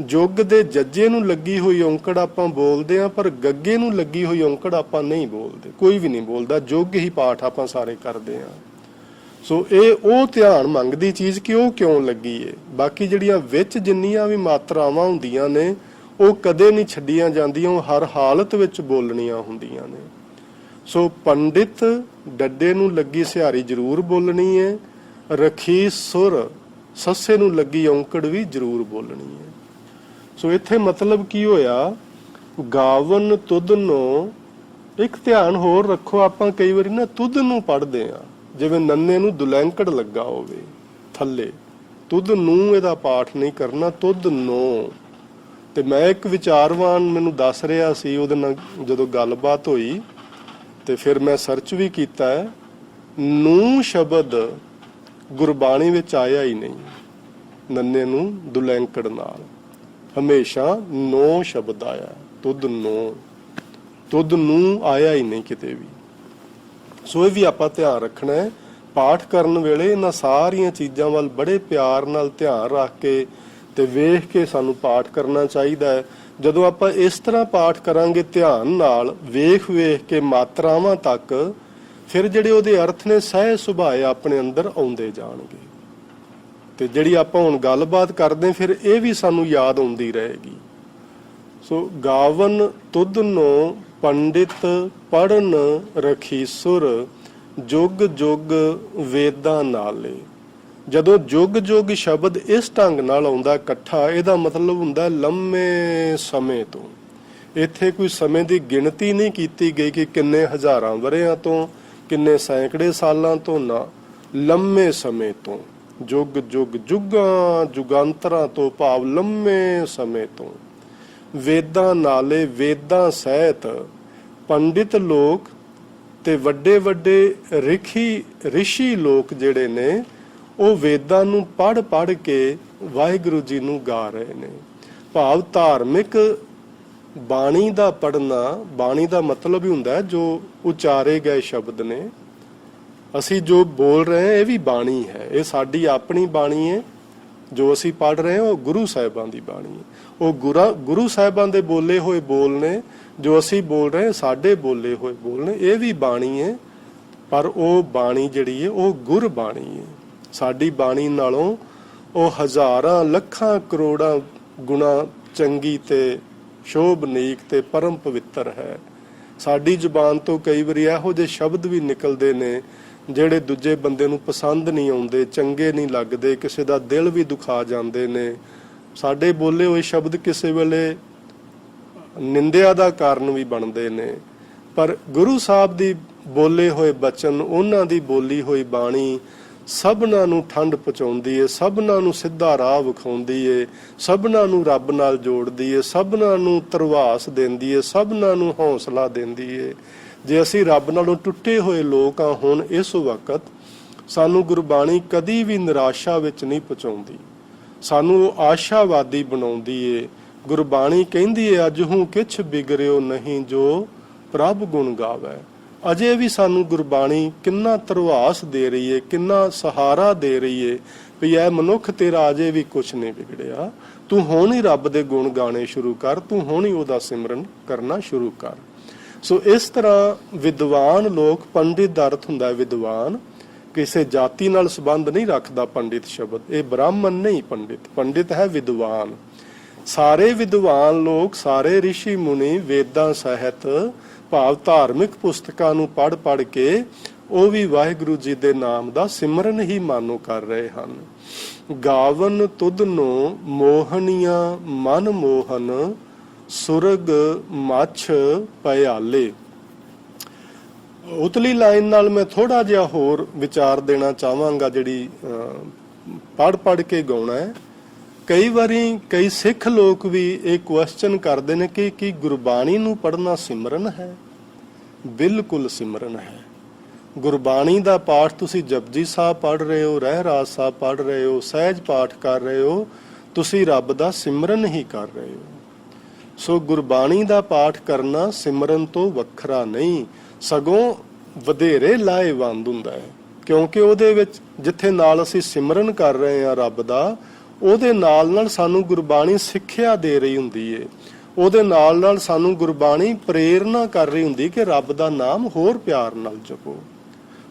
ਜੁਗ ਦੇ ਜੱਜੇ ਨੂੰ ਲੱਗੀ ਹੋਈ ਔਂਕੜ ਆਪਾਂ ਬੋਲਦੇ ਹਾਂ, ਪਰ ਗੱਗੇ ਨੂੰ ਲੱਗੀ ਹੋਈ ਔਂਕੜ ਆਪਾਂ ਨਹੀਂ ਬੋਲਦੇ, ਕੋਈ ਵੀ ਨਹੀਂ ਬੋਲਦਾ। ਜੁਗ ਹੀ ਪਾਠ ਆਪਾਂ ਸਾਰੇ ਕਰਦੇ ਹਾਂ। ਸੋ ਇਹ ਉਹ ਧਿਆਨ ਮੰਗਦੀ ਚੀਜ਼ ਕਿ ਉਹ ਕਿਉਂ ਲੱਗੀ ਏ। ਬਾਕੀ ਜਿਹੜੀਆਂ ਵਿੱਚ ਜਿੰਨੀਆਂ ਵੀ ਮਾਤਰਾਵਾਂ ਹੁੰਦੀਆਂ ਨੇ ਉਹ ਕਦੇ ਨਹੀਂ ਛੱਡੀਆਂ ਜਾਂਦੀਆਂ, ਉਹ ਹਰ ਹਾਲਤ ਵਿੱਚ ਬੋਲਣੀਆਂ ਹੁੰਦੀਆਂ ਨੇ। ਸੋ ਪੰਡਿਤ ਡੱਡੇ ਨੂੰ ਲੱਗੀ ਸਿਹਾਰੀ ਜ਼ਰੂਰ ਬੋਲਣੀ ਹੈ, ਰਖੀਸੁਰ ਸੱਸੇ ਨੂੰ ਲੱਗੀ ਔਂਕੜ ਵੀ ਜ਼ਰੂਰ ਬੋਲਣੀ ਹੈ। ਸੋ ਇੱਥੇ ਮਤਲਬ ਕੀ ਹੋਇਆ, ਗਾਵਨ ਤੁਧ ਨੂੰ। ਇੱਕ ਧਿਆਨ ਹੋਰ ਰੱਖੋ, ਆਪਾਂ ਕਈ ਵਾਰੀ ਨਾ ਤੁਧ ਨੂੰ ਪੜ੍ਹਦੇ ਆ, ਜਿਵੇਂ ਨੰਨੇ ਨੂੰ ਦੁਲੈਂਕੜ ਲੱਗਾ ਹੋਵੇ ਥੱਲੇ, ਤੁਧ ਨੂੰ ਇਹਦਾ ਪਾਠ ਨਹੀਂ ਕਰਨਾ, ਤੁਧ ਨੂੰ। ਤੇ ਮੈਂ ਇੱਕ ਵਿਚਾਰਵਾਨ ਮੈਨੂੰ ਦੱਸ ਰਿਹਾ ਸੀ, ਉਹਦੇ ਨਾਲ ਜਦੋਂ ਗੱਲਬਾਤ ਹੋਈ ਤੇ ਫਿਰ ਮੈਂ ਸਰਚ ਵੀ ਕੀਤਾ ਹੈ, ਨੂੰ ਸ਼ਬਦ ਗੁਰਬਾਣੀ ਵਿੱਚ ਆਇਆ ਹੀ ਨਹੀਂ ਨੰਨੇ ਨੂੰ ਦੁਲੈਂਕੜ ਨਾਲ, ਹਮੇਸ਼ਾ ਨੋ ਸ਼ਬਦ ਆਇਆ, ਤੁਧ ਨੂੰ, ਤੁਧ ਨੂੰ ਆਇਆ ਹੀ ਨਹੀਂ ਕਿਤੇ ਵੀ। ਸੋ ਇਹ ਵੀ ਆਪਾਂ ਧਿਆਨ ਰੱਖਣਾ ਹੈ ਪਾਠ ਕਰਨ ਵੇਲੇ। ਇਹਨਾਂ ਸਾਰੀਆਂ ਚੀਜ਼ਾਂ ਵੱਲ ਬੜੇ ਪਿਆਰ ਨਾਲ ਧਿਆਨ ਰੱਖ ਕੇ ਤੇ ਵੇਖ ਕੇ ਸਾਨੂੰ ਪਾਠ ਕਰਨਾ ਚਾਹੀਦਾ ਹੈ। ਜਦੋਂ ਆਪਾਂ ਇਸ ਤਰ੍ਹਾਂ ਪਾਠ ਕਰਾਂਗੇ ਧਿਆਨ ਨਾਲ, ਵੇਖ ਵੇਖ ਕੇ ਮਾਤਰਾਵਾਂ ਤੱਕ, ਫਿਰ ਜਿਹੜੇ ਉਹਦੇ ਅਰਥ ਨੇ ਸਹਿ ਸੁਭਾਏ ਆਪਣੇ ਅੰਦਰ ਆਉਂਦੇ ਜਾਣਗੇ। ਤੇ ਜਿਹੜੀ ਆਪਾਂ ਹੁਣ ਗੱਲਬਾਤ ਕਰਦੇ ਫਿਰ ਇਹ ਵੀ ਸਾਨੂੰ ਯਾਦ ਆਉਂਦੀ ਰਹੇਗੀ। ਸੋ ਗਾਵਨ ਤੁਧ ਨੂੰ ਪੰਡਿਤ, ਪੜਨ ਰਖੀਸੁਰ, ਜੁਗ ਜੁਗ ਵੇਦਾਂ ਨਾਲੇ। ਜਦੋਂ ਜੁਗ ਜੁਗ ਸ਼ਬਦ ਇਸ ਢੰਗ ਨਾਲ ਆਉਂਦਾ ਇਕੱਠਾ, ਇਹਦਾ ਮਤਲਬ ਹੁੰਦਾ ਲੰਮੇ ਸਮੇਂ ਤੋਂ। ਇੱਥੇ ਕੋਈ ਸਮੇਂ ਦੀ ਗਿਣਤੀ ਨਹੀਂ ਕੀਤੀ ਗਈ ਕਿ ਕਿੰਨੇ ਹਜ਼ਾਰਾਂ ਵਰ੍ਹਿਆਂ ਤੋਂ, ਕਿੰਨੇ ਸੈਂਕੜੇ ਸਾਲਾਂ ਤੋਂ, ਨਾ, ਲੰਮੇ ਸਮੇਂ ਤੋਂ। ਜੁਗ ਜੁਗ, ਜੁਗਾਂ ਜੁਗਾਂਤਰਾਂ ਤੋਂ ਭਾਵ ਲੰਮੇ ਸਮੇਂ ਤੋਂ। ਵੇਦਾਂ ਨਾਲੇ, ਵੇਦਾਂ ਸਹਿਤ ਪੰਡਿਤ ਲੋਕ ਤੇ ਵੱਡੇ ਵੱਡੇ ਰਿਸ਼ੀ ਲੋਕ ਜਿਹੜੇ ਨੇ ਉਹ ਵੇਦਾਂ ਨੂੰ ਪੜ੍ਹ ਪੜ੍ਹ ਕੇ ਵਾਹਿਗੁਰੂ ਜੀ ਨੂੰ ਗਾ ਰਹੇ ਨੇ। ਭਾਵ ਧਾਰਮਿਕ ਬਾਣੀ ਦਾ ਪੜ੍ਹਨਾ, ਬਾਣੀ ਦਾ ਮਤਲਬ ਹੀ ਹੁੰਦਾ ਜੋ ਉਚਾਰੇ ਗਏ ਸ਼ਬਦ ਨੇ। ਅਸੀਂ ਜੋ ਬੋਲ ਰਹੇ ਹਾਂ ਇਹ ਵੀ ਬਾਣੀ ਹੈ, ਇਹ ਸਾਡੀ ਆਪਣੀ ਬਾਣੀ ਹੈ। ਜੋ ਅਸੀਂ ਪੜ੍ਹ ਰਹੇ ਹਾਂ ਉਹ ਗੁਰੂ ਸਾਹਿਬਾਂ ਦੀ ਬਾਣੀ ਹੈ, ਉਹ ਗੁਰੂ ਸਾਹਿਬਾਂ ਦੇ ਬੋਲੇ ਹੋਏ ਬੋਲ ਨੇ। ਜੋ ਅਸੀਂ ਬੋਲ ਰਹੇ ਹਾਂ ਸਾਡੇ ਬੋਲੇ ਹੋਏ ਬੋਲ ਨੇ, ਇਹ ਵੀ ਬਾਣੀ ਹੈ, ਪਰ ਉਹ ਬਾਣੀ ਜਿਹੜੀ ਹੈ ਉਹ ਗੁਰ ਬਾਣੀ ਹੈ। ਸਾਡੀ ਬਾਣੀ ਨਾਲੋਂ ਉਹ ਹਜ਼ਾਰਾਂ ਲੱਖਾਂ ਕਰੋੜਾਂ ਗੁਣਾ ਚੰਗੀ ਤੇ ਸ਼ੋਭਨੀਕ ਤੇ ਪਰਮ ਪਵਿੱਤਰ ਹੈ। ਸਾਡੀ ਜ਼ੁਬਾਨ ਤੋਂ ਕਈ ਵਾਰੀ ਇਹੋ ਜਿਹੇ ਸ਼ਬਦ ਵੀ ਨਿਕਲਦੇ ਨੇ ਜਿਹੜੇ ਦੂਜੇ ਬੰਦੇ ਨੂੰ ਪਸੰਦ ਨਹੀਂ ਆਉਂਦੇ, ਚੰਗੇ ਨਹੀਂ ਲੱਗਦੇ, ਕਿਸੇ ਦਾ ਦਿਲ ਵੀ ਦੁਖਾ ਜਾਂਦੇ ਨੇ। ਸਾਡੇ ਬੋਲੇ ਹੋਏ ਸ਼ਬਦ ਕਿਸੇ ਵੇਲੇ ਨਿੰਦਿਆ ਦਾ ਕਾਰਨ ਵੀ ਬਣਦੇ ਨੇ। ਪਰ ਗੁਰੂ ਸਾਹਿਬ ਦੀ ਬੋਲੇ ਹੋਏ ਬਚਨ, ਉਹਨਾਂ ਦੀ ਬੋਲੀ ਹੋਈ ਬਾਣੀ ਸਭਨਾਂ ਨੂੰ ਠੰਡ ਪਹੁੰਚਾਉਂਦੀ ਏ, ਸਭਨਾਂ ਨੂੰ ਸਿੱਧਾ ਰਾਹ ਵਿਖਾਉਂਦੀ ਏ, ਸਭਨਾਂ ਨੂੰ ਰੱਬ ਨਾਲ ਜੋੜਦੀ ਏ, ਸਭਨਾਂ ਨੂੰ ਧਰਵਾਸ ਦਿੰਦੀ ਏ, ਸਭਨਾਂ ਨੂੰ ਹੌਸਲਾ ਦਿੰਦੀ ਏ। ਜੇ ਅਸੀਂ ਰੱਬ ਨਾਲੋਂ ਟੁੱਟੇ ਹੋਏ ਲੋਕ ਹਾਂ ਹੁਣ ਇਸ ਵਕਤ, ਸਾਨੂੰ ਗੁਰਬਾਣੀ ਕਦੀ ਵੀ ਨਿਰਾਸ਼ਾ ਵਿੱਚ ਨਹੀਂ ਪਹੁੰਚਾਉਂਦੀ, ਸਾਨੂੰ ਆਸ਼ਾਵਾਦੀ ਬਣਾਉਂਦੀ ਏ। ਗੁਰਬਾਣੀ ਕਹਿੰਦੀ ਏ ਅਜਹੂ ਕਿਛ ਬਿਗੜਿਓ ਨਹੀਂ ਜੋ ਪ੍ਰਭ ਗੁਣ ਗਾਵੇ। ਅਜੇ ਵੀ ਸਾਨੂੰ ਗੁਰਬਾਣੀ ਕਿੰਨਾ ਧਰਵਾਸ ਦੇ ਰਹੀ ਏ, ਕਿੰਨਾ ਸਹਾਰਾ ਦੇ ਰਹੀ ਏ ਵੀ ਇਹ ਮਨੁੱਖ ਤੇਰਾ ਅਜੇ ਵੀ ਕੁਛ ਨਹੀਂ ਵਿਗੜਿਆ, ਤੂੰ ਹੁਣ ਹੀ ਰੱਬ ਦੇ ਗੁਣ ਗਾਣੇ ਸ਼ੁਰੂ ਕਰ, ਤੂੰ ਹੁਣ ਹੀ ਉਹਦਾ ਸਿਮਰਨ ਕਰਨਾ ਸ਼ੁਰੂ ਕਰ। ਸੋ ਇਸ ਤਰ੍ਹਾਂ ਵਿਦਵਾਨ ਲੋਕ, ਪੰਡਿਤ ਦਾ ਅਰਥ ਹੁੰਦਾ ਵਿਦਵਾਨ, ਕਿਸੇ ਜਾਤੀ ਨਾਲ ਸੰਬੰਧ ਨਹੀਂ ਰੱਖਦਾ ਪੰਡਿਤ ਸ਼ਬਦ, ਇਹ ਬ੍ਰਾਹਮਣ ਨਹੀਂ ਪੰਡਿਤ, ਪੰਡਿਤ ਹੈ ਵਿਦਵਾਨ। ਸਾਰੇ ਵਿਦਵਾਨ ਲੋਕ, ਸਾਰੇ ਰਿਸ਼ੀ ਮੁਨੀ ਵੇਦਾਂ ਸਾਹਿਤ ਭਾਵ ਧਾਰਮਿਕ ਪੁਸਤਕਾਂ ਨੂੰ ਪੜ੍ਹ ਕੇ ਉਹ ਵੀ ਵਾਹਿਗੁਰੂ ਜੀ ਦੇ ਨਾਮ ਦਾ ਸਿਮਰਨ ਹੀ ਮਾਨੋ ਕਰ ਰਹੇ ਹਨ। ਗਾਵਨ ਤੁਧ ਨੂੰ ਮੋਹਣੀਆਂ ਮਨ ਮੋਹਨ, ਸੁਰਗ ਮੱਛ ਪਿਆਲੇ। ਉਤਲੀ ਲਾਈਨ ਨਾਲ ਮੈਂ ਥੋੜਾ ਜਿਹਾ ਹੋਰ ਵਿਚਾਰ ਦੇਣਾ ਚਾਹਾਂਗਾ, ਜਿਹੜੀ ਪੜ੍ਹ ਕੇ ਗਾਉਣਾ ਹੈ। ਕਈ ਵਾਰੀ ਕਈ ਸਿੱਖ ਲੋਕ ਵੀ ਇਹ ਕੁਐਸਚਨ ਕਰਦੇ ਨੇ ਕਿ ਕੀ ਗੁਰਬਾਣੀ ਨੂੰ ਪੜ੍ਹਨਾ ਸਿਮਰਨ ਹੈ? ਬਿਲਕੁਲ ਸਿਮਰਨ ਹੈ। ਗੁਰਬਾਣੀ ਦਾ ਪਾਠ ਤੁਸੀਂ ਜਪਜੀ ਸਾਹਿਬ ਪੜ੍ਹ ਰਹੇ ਹੋ, ਰਹਿਰਾਸ ਸਾਹਿਬ ਪੜ੍ਹ ਰਹੇ ਹੋ, ਸਹਿਜ ਪਾਠ ਕਰ ਰਹੇ ਹੋ, ਤੁਸੀਂ ਰੱਬ ਦਾ ਸਿਮਰਨ ਹੀ ਕਰ ਰਹੇ ਹੋ। ਸੋ ਗੁਰਬਾਣੀ ਦਾ ਪਾਠ ਕਰਨਾ ਸਿਮਰਨ ਤੋਂ ਵੱਖਰਾ ਨਹੀਂ, ਸਗੋਂ ਵਧੇਰੇ ਲਾਹੇਵੰਦ ਹੁੰਦਾ ਹੈ, ਕਿਉਂਕਿ ਉਹਦੇ ਵਿੱਚ ਜਿੱਥੇ ਨਾਲ ਅਸੀਂ ਸਿਮਰਨ ਕਰ ਰਹੇ ਹਾਂ ਰੱਬ ਦਾ, ਉਹਦੇ ਨਾਲ ਨਾਲ ਸਾਨੂੰ ਗੁਰਬਾਣੀ ਸਿੱਖਿਆ ਦੇ ਰਹੀ ਹੁੰਦੀ ਏ, ਉਹਦੇ ਨਾਲ ਨਾਲ ਸਾਨੂੰ ਗੁਰਬਾਣੀ ਪ੍ਰੇਰਨਾ ਕਰ ਰਹੀ ਹੁੰਦੀ ਕਿ ਰੱਬ ਦਾ ਨਾਮ ਹੋਰ ਪਿਆਰ ਨਾਲ ਜਪੋ।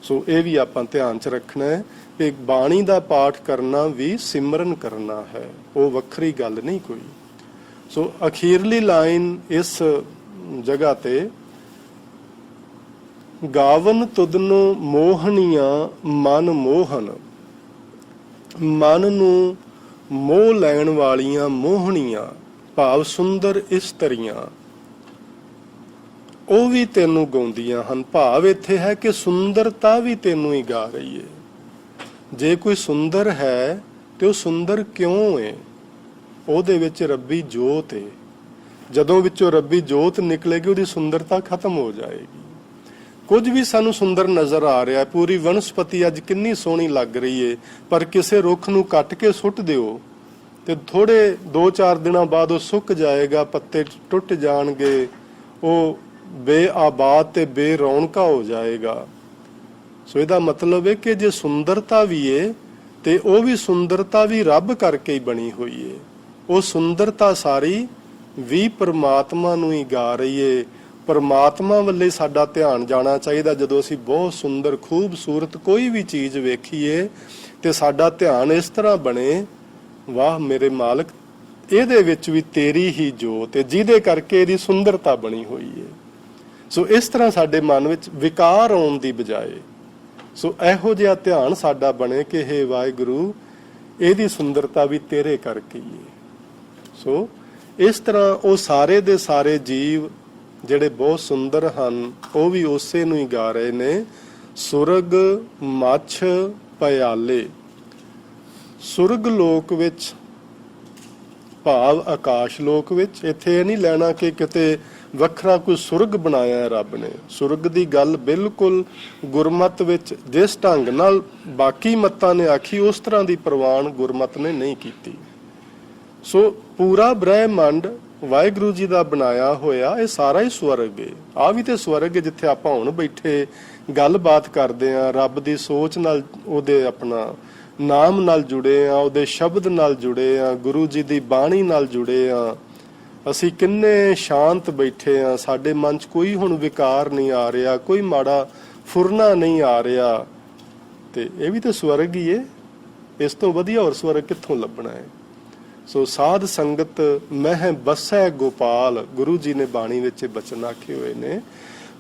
ਸੋ ਇਹ ਵੀ ਆਪਾਂ ਧਿਆਨ 'ਚ ਰੱਖਣਾ ਹੈ ਕਿ ਬਾਣੀ ਦਾ ਪਾਠ ਕਰਨਾ ਵੀ ਸਿਮਰਨ ਕਰਨਾ ਹੈ, ਉਹ ਵੱਖਰੀ ਗੱਲ ਨਹੀਂ ਕੋਈ। ਸੋ ਅਖੀਰਲੀ ਲਾਈਨ ਇਸ ਜਗ੍ਹਾ ਤੇ, ਗਾਵਨ ਤੁਧਨੂੰ ਮੋਹਣੀਆਂ ਮਨ ਮੋਹਨ, ਮਨ ਨੂੰ ਮੋਹ ਲੈਣ ਵਾਲੀਆਂ ਮੋਹਣੀਆਂ ਭਾਵ ਸੁੰਦਰ ਇਸਤਰੀਆਂ, ਉਹ ਵੀ ਤੈਨੂੰ ਗਾਉਂਦੀਆਂ ਹਨ। ਭਾਵ ਇੱਥੇ ਹੈ ਕਿ ਸੁੰਦਰਤਾ ਵੀ ਤੈਨੂੰ ਹੀ ਗਾ ਰਹੀ ਹੈ। ਜੇ ਕੋਈ ਸੁੰਦਰ ਹੈ ਤੇ ਉਹ ਸੁੰਦਰ ਕਿਉਂ ਹੈ? ਉਹਦੇ ਵਿੱਚ ਰੱਬੀ ਜੋਤ ਹੈ। ਜਦੋਂ ਵਿੱਚੋਂ ਰੱਬੀ ਜੋਤ ਨਿਕਲੇਗੀ ਉਹਦੀ ਸੁੰਦਰਤਾ ਖਤਮ ਹੋ ਜਾਏਗੀ। ਕੁਝ ਵੀ ਸਾਨੂੰ ਸੁੰਦਰ ਨਜ਼ਰ ਆ ਰਿਹਾ, ਪੂਰੀ ਵਨਸਪਤੀ ਅੱਜ ਕਿੰਨੀ ਸੋਹਣੀ ਲੱਗ ਰਹੀ ਏ, ਪਰ ਕਿਸੇ ਰੁੱਖ ਨੂੰ ਕੱਟ ਕੇ ਸੁੱਟ ਦਿਓ ਤੇ ਥੋੜੇ 2-4 ਦਿਨਾਂ ਬਾਅਦ ਉਹ ਸੁੱਕ ਜਾਏਗਾ, ਪੱਤੇ ਟੁੱਟ ਜਾਣਗੇ, ਉਹ ਬੇਆਬਾਦ ਤੇ ਬੇਰੌਣਕਾ ਹੋ ਜਾਏਗਾ। ਸੋ ਇਹਦਾ ਮਤਲਬ ਹੈ ਕਿ ਜੇ ਸੁੰਦਰਤਾ ਵੀ ਏ ਤੇ ਉਹ ਵੀ ਸੁੰਦਰਤਾ ਵੀ ਰੱਬ ਕਰਕੇ ਹੀ ਬਣੀ ਹੋਈ ਏ। ਉਹ ਸੁੰਦਰਤਾ ਸਾਰੀ ਵੀ ਪਰਮਾਤਮਾ ਨੂੰ ਹੀ ਗਾ ਰਹੀ ਏ। ਪਰਮਾਤਮਾ ਵੱਲੇ ਸਾਡਾ ਧਿਆਨ ਜਾਣਾ ਚਾਹੀਦਾ। ਜਦੋਂ ਅਸੀਂ ਬਹੁਤ ਸੁੰਦਰ ਖੂਬਸੂਰਤ ਕੋਈ ਵੀ ਚੀਜ਼ ਵੇਖੀਏ ਤੇ ਸਾਡਾ ਧਿਆਨ ਇਸ ਤਰ੍ਹਾਂ ਬਣੇ, ਵਾਹ ਮੇਰੇ ਮਾਲਕ, ਇਹਦੇ ਵਿੱਚ ਵੀ ਤੇਰੀ ਹੀ ਜੋਤ ਹੈ ਜਿਹਦੇ ਕਰਕੇ ਇਹਦੀ ਸੁੰਦਰਤਾ ਬਣੀ ਹੋਈ ਹੈ। ਸੋ ਇਸ ਤਰ੍ਹਾਂ ਸਾਡੇ ਮਨ ਵਿੱਚ ਵਿਕਾਰ ਆਉਣ ਦੀ ਬਜਾਏ ਸੋ ਇਹੋ ਜਿਹਾ ਧਿਆਨ ਸਾਡਾ ਬਣੇ ਕਿ ਹੇ ਵਾਹਿਗੁਰੂ, ਇਹਦੀ ਸੁੰਦਰਤਾ ਵੀ ਤੇਰੇ ਕਰਕੇ ਹੀ ਹੈ। ਸੋ ਇਸ ਤਰ੍ਹਾਂ ਉਹ ਸਾਰੇ ਦੇ ਸਾਰੇ ਜੀਵ ਜਿਹੜੇ ਬਹੁਤ ਸੁੰਦਰ ਹਨ ਉਹ ਵੀ ਉਸੇ ਨੂੰ ਹੀ ਗਾ ਰਹੇ ਨੇ। ਸੁਰਗ ਮੱਛ ਪਿਆਲੇ। ਸੁਰਗ ਲੋਕ ਵਿੱਚ ਭਾਵ ਆਕਾਸ਼ ਲੋਕ ਵਿੱਚ, ਇੱਥੇ ਇਹ ਨਹੀਂ ਲੈਣਾ ਕਿ ਕਿਤੇ ਵੱਖਰਾ ਕੋਈ ਸੁਰਗ ਬਣਾਇਆ ਹੈ ਰੱਬ ਨੇ। ਸੁਰਗ ਦੀ ਗੱਲ ਬਿਲਕੁਲ ਗੁਰਮਤ ਵਿੱਚ ਜਿਸ ਢੰਗ ਨਾਲ ਬਾਕੀ ਮੱਤਾਂ ਨੇ ਆਖੀ ਉਸ ਤਰ੍ਹਾਂ ਦੀ ਪ੍ਰਵਾਨ ਗੁਰਮਤ ਨੇ ਨਹੀਂ ਕੀਤੀ। ਸੋ ਪੂਰਾ ਬ੍ਰਹਿਮੰਡ ਵਾਹਿਗੁਰੂ ਜੀ ਦਾ ਬਣਾਇਆ ਹੋਇਆ ਇਹ ਸਾਰਾ ਹੀ ਸਵਰਗ ਹੈ। ਆ ਵੀ ਤੇ ਸਵਰਗ ਹੈ ਜਿੱਥੇ ਆਪਾਂ ਹੁਣ ਬੈਠੇ ਗੱਲਬਾਤ ਕਰਦੇ ਆਂ, ਰੱਬ ਦੀ ਸੋਚ ਨਾਲ, ਉਹਦੇ ਆਪਣਾ ਨਾਮ ਨਾਲ ਜੁੜੇ ਆ, ਉਹਦੇ ਸ਼ਬਦ ਨਾਲ ਜੁੜੇ ਆ, ਗੁਰੂ ਜੀ ਦੀ ਬਾਣੀ ਨਾਲ ਜੁੜੇ ਆ। ਅਸੀਂ ਕਿੰਨੇ ਸ਼ਾਂਤ ਬੈਠੇ ਆ, ਸਾਡੇ ਮਨ 'ਚ ਕੋਈ ਹੁਣ ਵਿਕਾਰ ਨਹੀਂ ਆ ਰਿਹਾ, ਕੋਈ ਮਾੜਾ ਫੁਰਨਾ ਨਹੀਂ ਆ ਰਿਹਾ। ਤੇ ਇਹ ਵੀ ਤੇ ਸਵਰਗ ਹੀ ਹੈ। ਇਸ ਤੋਂ ਵਧੀਆ ਹੋਰ ਸਵਰਗ ਕਿੱਥੋਂ ਲੱਭਣਾ ਹੈ? ਸੋ ਸਾਧ ਸੰਗਤ ਮਹਿ ਬਸੈ ਗੋਪਾਲ, ਗੁਰੂ ਜੀ ਨੇ ਬਾਣੀ ਵਿੱਚ ਬਚਨ ਆਖੇ ਹੋਏ ਨੇ।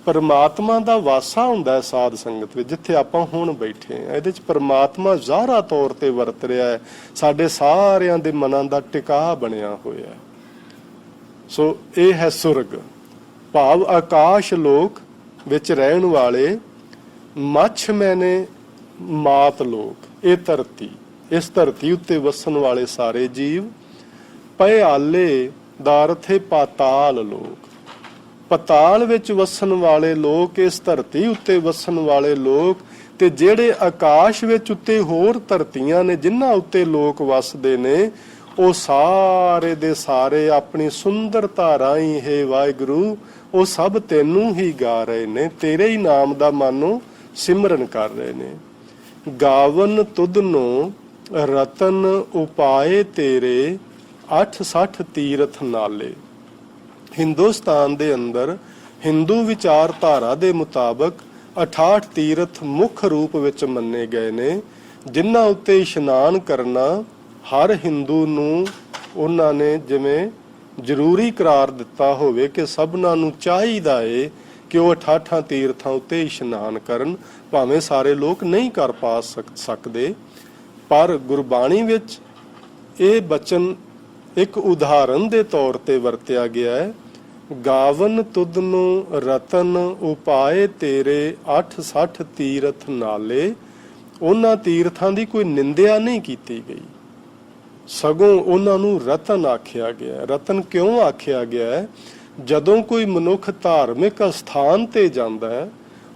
ਪਰਮਾਤਮਾ ਦਾ ਵਾਸਾ ਹੁੰਦਾ ਹੈ ਸਾਧ ਸੰਗਤ ਵਿੱਚ, ਜਿੱਥੇ ਆਪਾਂ ਹੁਣ ਬੈਠੇ ਆ। ਇਹਦੇ 'ਚ ਪਰਮਾਤਮਾ ਜ਼ਾਹਰਾ ਤੌਰ ਤੇ ਵਰਤ ਰਿਹਾ ਹੈ, ਸਾਡੇ ਸਾਰਿਆਂ ਦੇ ਮਨਾਂ ਦਾ ਟਿਕਾ ਬਣਿਆ ਹੋਇਆ। ਸੋ ਇਹ ਹੈ ਸੁਰਗ ਭਾਵ ਆਕਾਸ਼ ਲੋਕ ਵਿੱਚ ਰਹਿਣ ਵਾਲੇ ਮੱਛ ਮੈਨੇ ਮਾਤ ਲੋਕ, ਇਹ ਧਰਤੀ, ਇਸ ਧਰਤੀ ਉੱਤੇ ਵਸਣ ਵਾਲੇ ਸਾਰੇ ਜੀਵ। ਪਏ ਆਲੇ ਦਾ ਅਰਥ ਹੈ ਪਾਤਾਲ ਲੋਕ, ਪਤਾਲ ਵਿੱਚ ਵਸਣ ਵਾਲੇ ਲੋਕ, ਇਸ ਧਰਤੀ ਉੱਤੇ ਵਸਣ ਵਾਲੇ ਲੋਕ, ਤੇ ਜਿਹੜੇ ਆਕਾਸ਼ ਵਿੱਚ ਉੱਤੇ ਹੋਰ ਧਰਤੀਆਂ ਨੇ ਜਿਨ੍ਹਾਂ ਉੱਤੇ ਲੋਕ ਵਸਦੇ ਨੇ, ਉਹ ਸਾਰੇ ਦੇ ਸਾਰੇ ਆਪਣੀ ਸੁੰਦਰਤਾ ਰਾਹੀਂ ਹੈ ਵਾਹਿਗੁਰੂ ਉਹ ਸਭ ਤੈਨੂੰ ਹੀ ਗਾ ਰਹੇ ਨੇ, ਤੇਰੇ ਹੀ ਨਾਮ ਦਾ ਮਾਨੋ ਸਿਮਰਨ ਕਰ ਰਹੇ ਨੇ। ਗਾਵਨ ਤੁਧਨੋ ਰਤਨ ਉਪਾਏ ਤੇਰੇ 860 ਤੀਰਥ ਨਾਲੇ। ਹਿੰਦੁਸਤਾਨ ਦੇ ਅੰਦਰ ਹਿੰਦੂ ਵਿਚਾਰਧਾਰਾ ਦੇ ਮੁਤਾਬਕ 68 ਤੀਰਥ ਮੁੱਖ ਰੂਪ ਵਿੱਚ ਮੰਨੇ ਗਏ ਨੇ, ਜਿਨ੍ਹਾਂ ਉੱਤੇ ਇਸ਼ਨਾਨ ਕਰਨਾ ਹਰ ਹਿੰਦੂ ਨੂੰ ਉਹਨਾਂ ਨੇ ਜਿਵੇਂ ਜ਼ਰੂਰੀ ਕਰਾਰ ਦਿੱਤਾ ਹੋਵੇ ਕਿ ਸਭਨਾਂ ਨੂੰ ਚਾਹੀਦਾ ਏ ਕਿ ਉਹ 68 ਤੀਰਥਾਂ ਉੱਤੇ ਇਸ਼ਨਾਨ ਕਰਨ। ਭਾਵੇਂ ਸਾਰੇ ਲੋਕ ਨਹੀਂ ਕਰ ਪਾ ਸਕਦੇ, ਪਰ ਗੁਰਬਾਣੀ ਵਿੱਚ ਇਹ ਬਚਨ ਇੱਕ ਉਦਾਹਰਨ ਦੇ ਤੌਰ ਤੇ ਵਰਤਿਆ ਗਿਆ ਹੈ। ਗਾਵਨ ਤੁਧਨੋ ਰਤਨ ਉਪਾਏ ਤੇਰੇ 860 ਤੀਰਥ ਨਾਲੇ। ਉਹਨਾਂ ਤੀਰਥਾਂ ਦੀ ਕੋਈ ਨਿੰਦਿਆ ਨਹੀਂ ਕੀਤੀ ਗਈ, ਸਗੋਂ ਉਹਨਾਂ ਨੂੰ ਰਤਨ ਆਖਿਆ ਗਿਆ। ਰਤਨ ਕਿਉਂ ਆਖਿਆ ਗਿਆ ਹੈ? ਜਦੋਂ ਕੋਈ ਮਨੁੱਖ ਧਾਰਮਿਕ ਅਸਥਾਨ ਤੇ ਜਾਂਦਾ ਹੈ,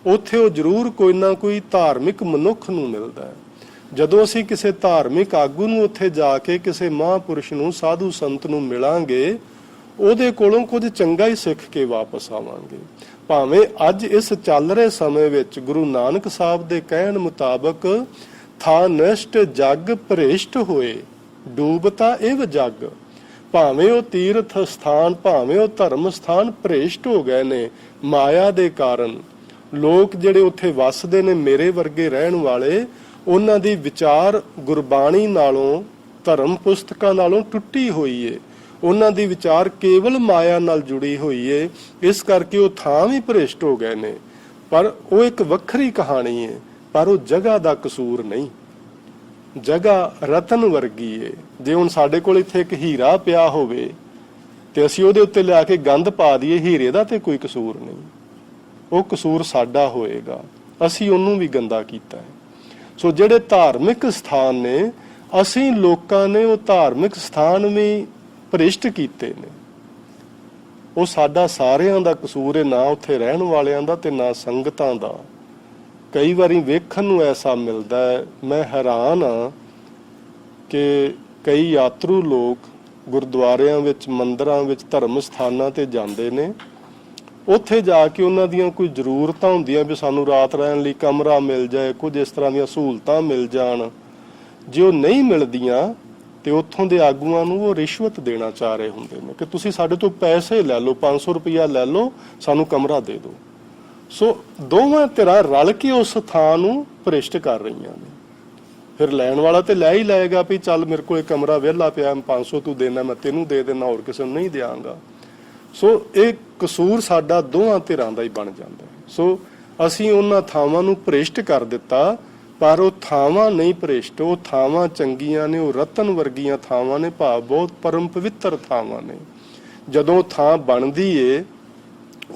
ਉੱਥੇ ਉਹ ਜ਼ਰੂਰ ਕੋਈ ਨਾ ਕੋਈ ਧਾਰਮਿਕ ਮਨੁੱਖ ਨੂੰ ਮਿਲਦਾ ਹੈ। ਜਦੋਂ ਅਸੀਂ ਕਿਸੇ ਧਾਰਮਿਕ ਆਗੂ ਨੂੰ ਉੱਥੇ ਜਾ ਕੇ ਕਿਸੇ ਮਹਾਂਪੁਰਸ਼ ਨੂੰ, ਸਾਧੂ ਸੰਤ ਨੂੰ ਮਿਲਾਂਗੇ, ਉਹਦੇ ਕੋਲੋਂ ਕੁਝ ਚੰਗਾ ਹੀ ਸਿੱਖ ਕੇ ਵਾਪਸ ਆਵਾਂਗੇ। ਭਾਵੇਂ ਅੱਜ ਇਸ ਚੱਲ ਰਹੇ ਸਮੇਂ ਵਿੱਚ ਗੁਰੂ ਨਾਨਕ ਸਾਹਿਬ ਦੇ ਕਹਿਣ ਮੁਤਾਬਕ ਥਾ ਨਸ਼ਟ ਜਗ ਭ੍ਰਿਸ਼ਟ ਹੋਏ, ਡੂਬਤਾ ਇਹ ਜਗ। ਭਾਵੇਂ ਉਹ ਤੀਰਥ ਸਥਾਨ, ਭਾਵੇਂ ਉਹ ਧਰਮ ਸਥਾਨ ਭ੍ਰਿਸ਼ਟ ਹੋ ਗਏ ਨੇ ਮਾਇਆ ਦੇ ਕਾਰਨ। ਲੋਕ ਜਿਹੜੇ ਉੱਥੇ ਵੱਸਦੇ ਨੇ, ਮੇਰੇ ਵਰਗੇ ਰਹਿਣ ਵਾਲੇ, ਉਹਨਾਂ ਦੀ ਵਿਚਾਰ ਗੁਰਬਾਣੀ ਨਾਲੋਂ, ਧਰਮ ਪੁਸਤਕਾਂ ਨਾਲੋਂ ਟੁੱਟੀ ਹੋਈ ਏ। ਉਹਨਾਂ ਦੀ ਵਿਚਾਰ ਕੇਵਲ ਮਾਇਆ ਨਾਲ ਜੁੜੀ ਹੋਈ ਏ, ਇਸ ਕਰਕੇ ਉਹ ਥਾਂ ਵੀ ਭ੍ਰਿਸ਼ਟ ਹੋ ਗਏ ਨੇ। ਪਰ ਉਹ ਇੱਕ ਵੱਖਰੀ ਕਹਾਣੀ ਏ, ਪਰ ਉਹ ਜਗ੍ਹਾ ਦਾ ਕਸੂਰ ਨਹੀਂ। ਜਗ੍ਹਾ ਰਤਨ ਵਰਗੀ ਏ। ਜੇ ਹੁਣ ਸਾਡੇ ਕੋਲ ਇੱਥੇ ਇੱਕ ਹੀਰਾ ਪਿਆ ਹੋਵੇ ਤੇ ਅਸੀਂ ਉਹਦੇ ਉੱਤੇ ਲਿਆ ਕੇ ਗੰਦ ਪਾ ਦਈਏ, ਹੀਰੇ ਦਾ ਤੇ ਕੋਈ ਕਸੂਰ ਨਹੀਂ, ਉਹ ਕਸੂਰ ਸਾਡਾ ਹੋਏਗਾ, ਅਸੀਂ ਉਹਨੂੰ ਵੀ ਗੰਦਾ ਕੀਤਾ ਹੈ। ਸੋ ਜਿਹੜੇ ਧਾਰਮਿਕ ਸਥਾਨ ਨੇ, ਅਸੀਂ ਲੋਕਾਂ ਨੇ ਉਹ ਧਾਰਮਿਕ ਸਥਾਨ ਵੀ ਭ੍ਰਿਸ਼ਟ ਕੀਤੇ ਨੇ। ਉਹ ਸਾਡਾ ਸਾਰਿਆਂ ਦਾ ਕਸੂਰ ਹੈ, ਨਾ ਉੱਥੇ ਰਹਿਣ ਵਾਲਿਆਂ ਦਾ ਤੇ ਨਾ ਸੰਗਤਾਂ ਦਾ। ਕਈ ਵਾਰੀ ਵੇਖਣ ਨੂੰ ਐਸਾ ਮਿਲਦਾ ਹੈ, ਮੈਂ ਹੈਰਾਨ ਹਾਂ ਕਿ ਕਈ ਯਾਤਰੂ ਲੋਕ ਗੁਰਦੁਆਰਿਆਂ ਵਿੱਚ, ਮੰਦਿਰਾਂ ਵਿੱਚ, ਧਰਮ ਸਥਾਨਾਂ ਤੇ ਜਾਂਦੇ ਨੇ। ਉੱਥੇ ਜਾ ਕੇ ਉਹਨਾਂ ਦੀਆਂ ਕੋਈ ਜ਼ਰੂਰਤਾਂ ਹੁੰਦੀਆਂ ਵੀ ਸਾਨੂੰ ਰਾਤ ਰਹਿਣ ਲਈ ਕਮਰਾ ਮਿਲ ਜਾਏ, ਕੁਝ ਇਸ ਤਰ੍ਹਾਂ ਦੀਆਂ ਸਹੂਲਤਾਂ ਮਿਲ ਜਾਣ। ਜੇ ਉਹ ਨਹੀਂ ਮਿਲਦੀਆਂ ਤੇ ਉੱਥੋਂ ਦੇ ਆਗੂਆਂ ਨੂੰ ਉਹ ਰਿਸ਼ਵਤ ਦੇਣਾ ਚਾਹ ਰਹੇ ਹੁੰਦੇ ਨੇ ਕਿ ਤੁਸੀਂ ਸਾਡੇ ਤੋਂ ਪੈਸੇ ਲੈ ਲਓ, 500 ਰੁਪਇਆ ਲੈ ਲਓ, ਸਾਨੂੰ ਕਮਰਾ ਦੇ ਦਿਓ। ਸੋ ਦੋਵਾਂ ਧਿਰਾਂ ਰਲ ਕੇ ਉਸ ਥਾਂ ਨੂੰ ਭ੍ਰਿਸ਼ਟ ਕਰ ਰਹੀਆਂ ਨੇ। ਫਿਰ ਲੈਣ ਵਾਲਾ ਤੇ ਲੈ ਹੀ ਲਏਗਾ ਵੀ ਚੱਲ ਮੇਰੇ ਕੋਲ ਕਮਰਾ ਵਿਹਲਾ ਪਿਆ, 500 ਤੂੰ ਦੇਣਾ, ਮੈਂ ਤੈਨੂੰ ਦੇ ਦੇਣਾ, ਹੋਰ ਕਿਸੇ ਨੂੰ ਨਹੀਂ ਦਿਆਂਗਾ। ਸੋ ਇਹ ਕਸੂਰ ਸਾਡਾ ਦੋਹਾਂ ਧਿਰਾਂ ਦਾ ਹੀ ਬਣ ਜਾਂਦਾ ਹੈ। ਸੋ ਅਸੀਂ ਉਹਨਾਂ ਥਾਵਾਂ ਨੂੰ ਭ੍ਰਿਸ਼ਟ ਕਰ ਦਿੱਤਾ, ਪਰ ਉਹ ਥਾਵਾਂ ਨਹੀਂ ਭ੍ਰਿਸ਼ਟ, ਉਹ ਥਾਵਾਂ ਚੰਗੀਆਂ ਨੇ, ਉਹ ਰਤਨ ਵਰਗੀਆਂ ਥਾਵਾਂ ਨੇ, ਭਾਵ ਬਹੁਤ ਪਰਮ ਪਵਿੱਤਰ ਥਾਵਾਂ ਨੇ। ਜਦੋਂ ਥਾਂ ਬਣਦੀ ਏ,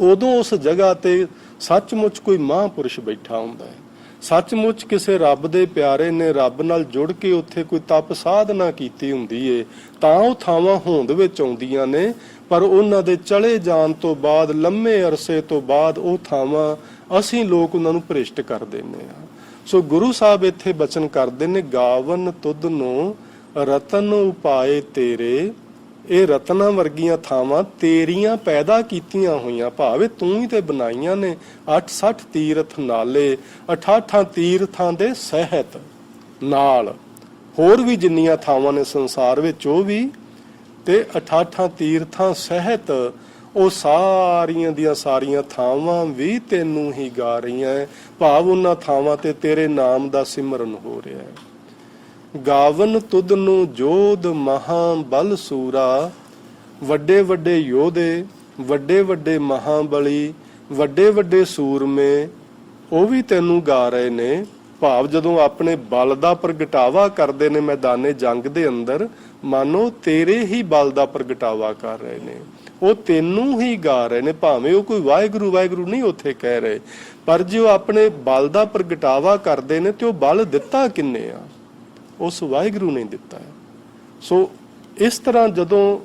ਉਦੋਂ ਉਸ ਜਗ੍ਹਾ ਤੇ ਸੱਚਮੁੱਚ ਕੋਈ ਮਹਾਂਪੁਰਸ਼ ਬੈਠਾ ਹੁੰਦਾ ਹੈ। ਸੱਚਮੁੱਚ ਕਿਸੇ ਰੱਬ ਦੇ ਪਿਆਰੇ ਨੇ ਰੱਬ ਨਾਲ ਜੁੜ ਕੇ ਉੱਥੇ ਕੋਈ ਤਪ ਸਾਧਨਾ ਕੀਤੀ ਹੁੰਦੀ ਏ, ਤਾਂ ਉਹ ਥਾਵਾਂ ਹੋਂਦ ਵਿੱਚ ਆਉਂਦੀਆਂ ਨੇ। ਪਰ ਉਹਨਾਂ ਦੇ ਚਲੇ ਜਾਣ ਤੋਂ ਬਾਅਦ, ਲੰਮੇ ਅਰਸੇ ਤੋਂ ਬਾਅਦ, ਉਹ ਥਾਵਾਂ ਅਸੀਂ ਲੋਕ ਉਹਨਾਂ ਨੂੰ ਭ੍ਰਿਸ਼ਟ ਕਰ ਦਿੰਦੇ ਹਾਂ। ਸੋ ਗੁਰੂ ਸਾਹਿਬ ਇੱਥੇ ਬਚਨ ਕਰਦੇ ਨੇ, ਗਾਵਨ ਤੁਧਨੋ ਰਤਨ ਉਪਾਏ ਤੇਰੇ। ਇਹ ਰਤਨਾਂ ਵਰਗੀਆਂ ਥਾਵਾਂ ਤੇਰੀਆਂ ਪੈਦਾ ਕੀਤੀਆਂ ਹੋਈਆਂ, ਭਾਵੇਂ ਤੂੰ ਹੀ ਤੇ ਬਣਾਈਆਂ ਨੇ। 860 ਤੀਰਥ ਨਾਲੇ, 68 ਤੀਰਥਾਂ ਦੇ ਸਹਿਤ ਨਾਲ ਹੋਰ ਵੀ ਜਿੰਨੀਆਂ ਥਾਵਾਂ ਨੇ ਸੰਸਾਰ ਵਿੱਚ, ਉਹ ਵੀ, ਤੇ 68 ਤੀਰਥਾਂ ਸਹਿਤ ਉਹ ਸਾਰੀਆਂ ਦੀਆਂ ਸਾਰੀਆਂ ਥਾਵਾਂ ਵੀ ਤੈਨੂੰ ਹੀ ਗਾ ਰਹੀਆਂ ਹੈ। ਭਾਵ ਉਹਨਾਂ ਥਾਵਾਂ ਤੇ ਤੇਰੇ ਨਾਮ ਦਾ ਸਿਮਰਨ ਹੋ ਰਿਹਾ ਹੈ। ਗਾਵਨ ਤੁਧ ਨੂੰ ਜੋਧ ਮਹਾਂ ਬਲ ਸੂਰਾ। ਵੱਡੇ ਵੱਡੇ ਯੋਧੇ, ਵੱਡੇ ਵੱਡੇ ਮਹਾਬਲੀ, ਵੱਡੇ ਵੱਡੇ ਸੂਰਮੇ, ਉਹ ਵੀ ਤੈਨੂੰ ਗਾ ਰਹੇ ਨੇ। ਭਾਵ ਜਦੋਂ ਆਪਣੇ ਬਲ ਦਾ ਪ੍ਰਗਟਾਵਾ ਕਰਦੇ ਨੇ ਮੈਦਾਨੇ ਜੰਗ ਦੇ ਅੰਦਰ, ਮਾਨੋ ਤੇਰੇ ਹੀ ਬਲ ਦਾ ਪ੍ਰਗਟਾਵਾ ਕਰ ਰਹੇ ਨੇ, ਉਹ ਤੈਨੂੰ ਹੀ ਗਾ ਰਹੇ ਨੇ। ਭਾਵੇਂ ਉਹ ਕੋਈ ਵਾਹਿਗੁਰੂ ਵਾਹਿਗੁਰੂ ਨਹੀਂ ਉੱਥੇ ਕਹਿ ਰਹੇ, ਪਰ ਜੇ ਉਹ ਆਪਣੇ ਬਲ ਦਾ ਪ੍ਰਗਟਾਵਾ ਕਰਦੇ ਨੇ ਤੇ ਉਹ ਬਲ ਦਿੱਤਾ ਕਿੰਨੇ ਆ? ਉਸ ਵਾਹਿਗੁਰੂ ਨੇ ਦਿੱਤਾ ਹੈ। ਸੋ ਇਸ ਤਰ੍ਹਾਂ ਜਦੋਂ